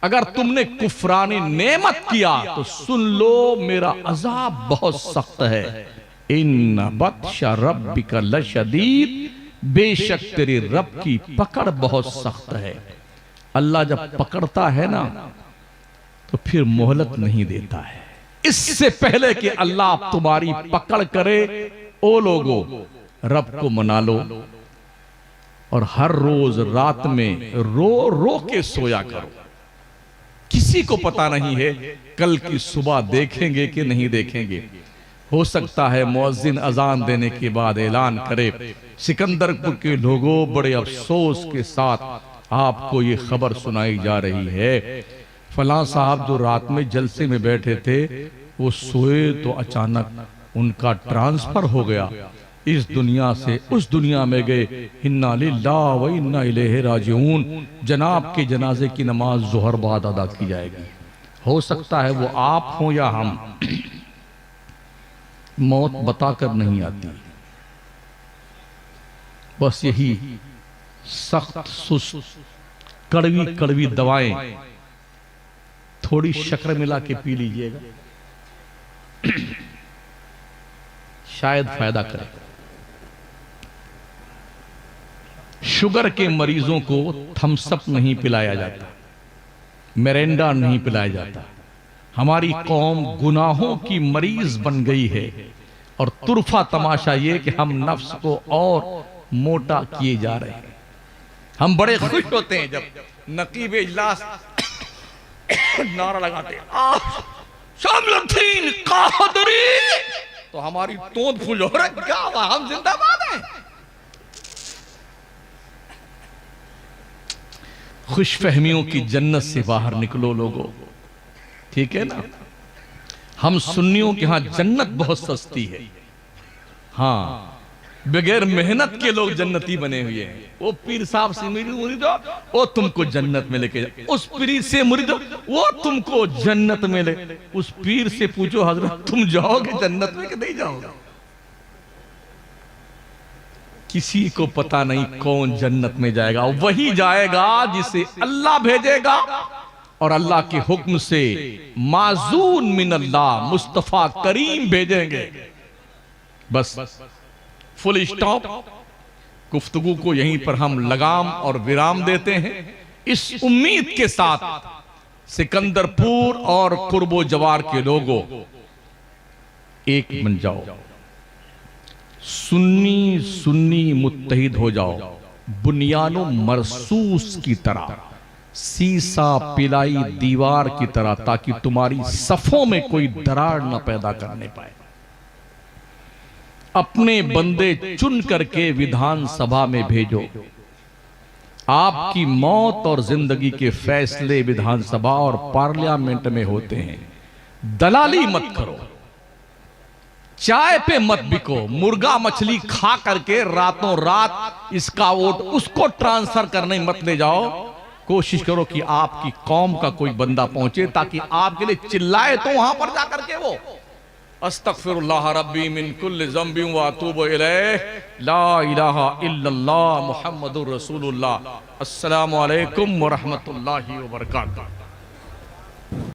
अगर तुमने कुफरानी नेमत किया तो सुन लो, मेरा अजाब बहुत सख्त है। इन्न बत्श रब्बिका लशदीद। बेशक तेरे रब की पकड़ बहुत सख्त है। अल्लाह जब पकड़ता है ना तो फिर मोहलत नहीं देता है। इससे पहले कि अल्लाह तुम्हारी पकड़ करे, ओ लोगों, रब को मना लो और हर रोज रात में रो रो के सोया करो। किसी को पता नहीं है कल की सुबह देखेंगे कि नहीं देखेंगे। हो सकता है मुअज्जिन अजान देने के बाद ऐलान करे, सिकंदरपुर के लोगों, बड़े अफसोस के साथ आपको ये खबर सुनाई जा रही है, फलां साहब जो रात में जलसे में बैठे थे वो सोए तो अचानक उनका ट्रांसफर हो गया, इस दुनिया से उस दुनिया में गए। इन्ना लिल्लाहि व इन्ना इलैहि राजिऊन। जनाब के जनाजे की नमाज ज़ोहर बाद अदा की जाएगी। हो सकता है वो आप हो या हम। मौत बताकर नहीं आती, बस यही सख्त सुस्त कड़वी कड़वी दवाएं थोड़ी शक्कर मिला के पी लीजिएगा, शायद फायदा करे। शुगर के मरीजों को थम्सअप नहीं पिलाया जाता, मिरिंडा नहीं पिलाया जाता। हमारी कौम गुनाहों की मरीज बन गई है और तुरफा तमाशा ये कि हम नफ्स को और मोटा किए जा रहे हैं। हम बड़े खुश होते हैं जब नकीब इजलास नारा लगाते हैं, शामलुद्दीन कादरी, तो हमारी तोंद फूल हो रहा है, क्या हुआ, हम जिंदाबाद हैं। खुशफहमियों की जन्नत से बाहर निकलो लोगों, ठीक है ना। हम सुन्नियों के यहां जन्नत बहुत सस्ती है। हाँ, बगैर मेहनत के लोग जन्नती बने हुए हैं। वो पीर साहब से मुरीद हो, वो तुमको जन्नत में लेके जाए। उस पीर से मुरीद हो, वो तुमको जन्नत में ले। उस पीर से पूछो हजरत तुम जाओगे जन्नत में कि नहीं जाओगे? किसी को पता नहीं कौन जन्नत में जाएगा। वही जाएगा जिसे अल्लाह भेजेगा, और अल्लाह के हुक्म से माजून मिन अल्लाह मुस्तफा करीम भेजेंगे। बस फुल स्टॉप। गुफ्तगू को यहीं पर हम लगाम और विराम देते हैं, इस उम्मीद के साथ सिकंदरपुर और कुर्बो जवार के लोगों, एक बन जाओ, सुन्नी सुन्नी मुत्तहिद हो जाओ, बुनियानो मरसूस की तरह, सीसा पिलाई दीवार की तरह, ताकि तुम्हारी सफों में कोई दरार न पैदा करने पाए। अपने बंदे चुन करके विधानसभा में भेजो। आपकी मौत और जिंदगी के फैसले विधानसभा और पार्लियामेंट में होते हैं। दलाली मत करो, चाय पे मत बिको, मुर्गा मछली खा करके रातों रात इसका वोट उसको ट्रांसफर करने मत ले जाओ। कोशिश करो कि आपकी कौम का कोई बंदा पहुंचे, ताकि आपके लिए चिल्लाए तो वहां पर जाकर के वो अस्तगफिरुल्लाह रब्बी मिन कुल्लि ज़ंबिन व अतूबु इलैह ला इलाहा इल्लल्लाह मुहम्मदुर रसूलुल्लाह। अस्सलामु अलैकुम व रहमतुल्लाहि व बरकातुहू।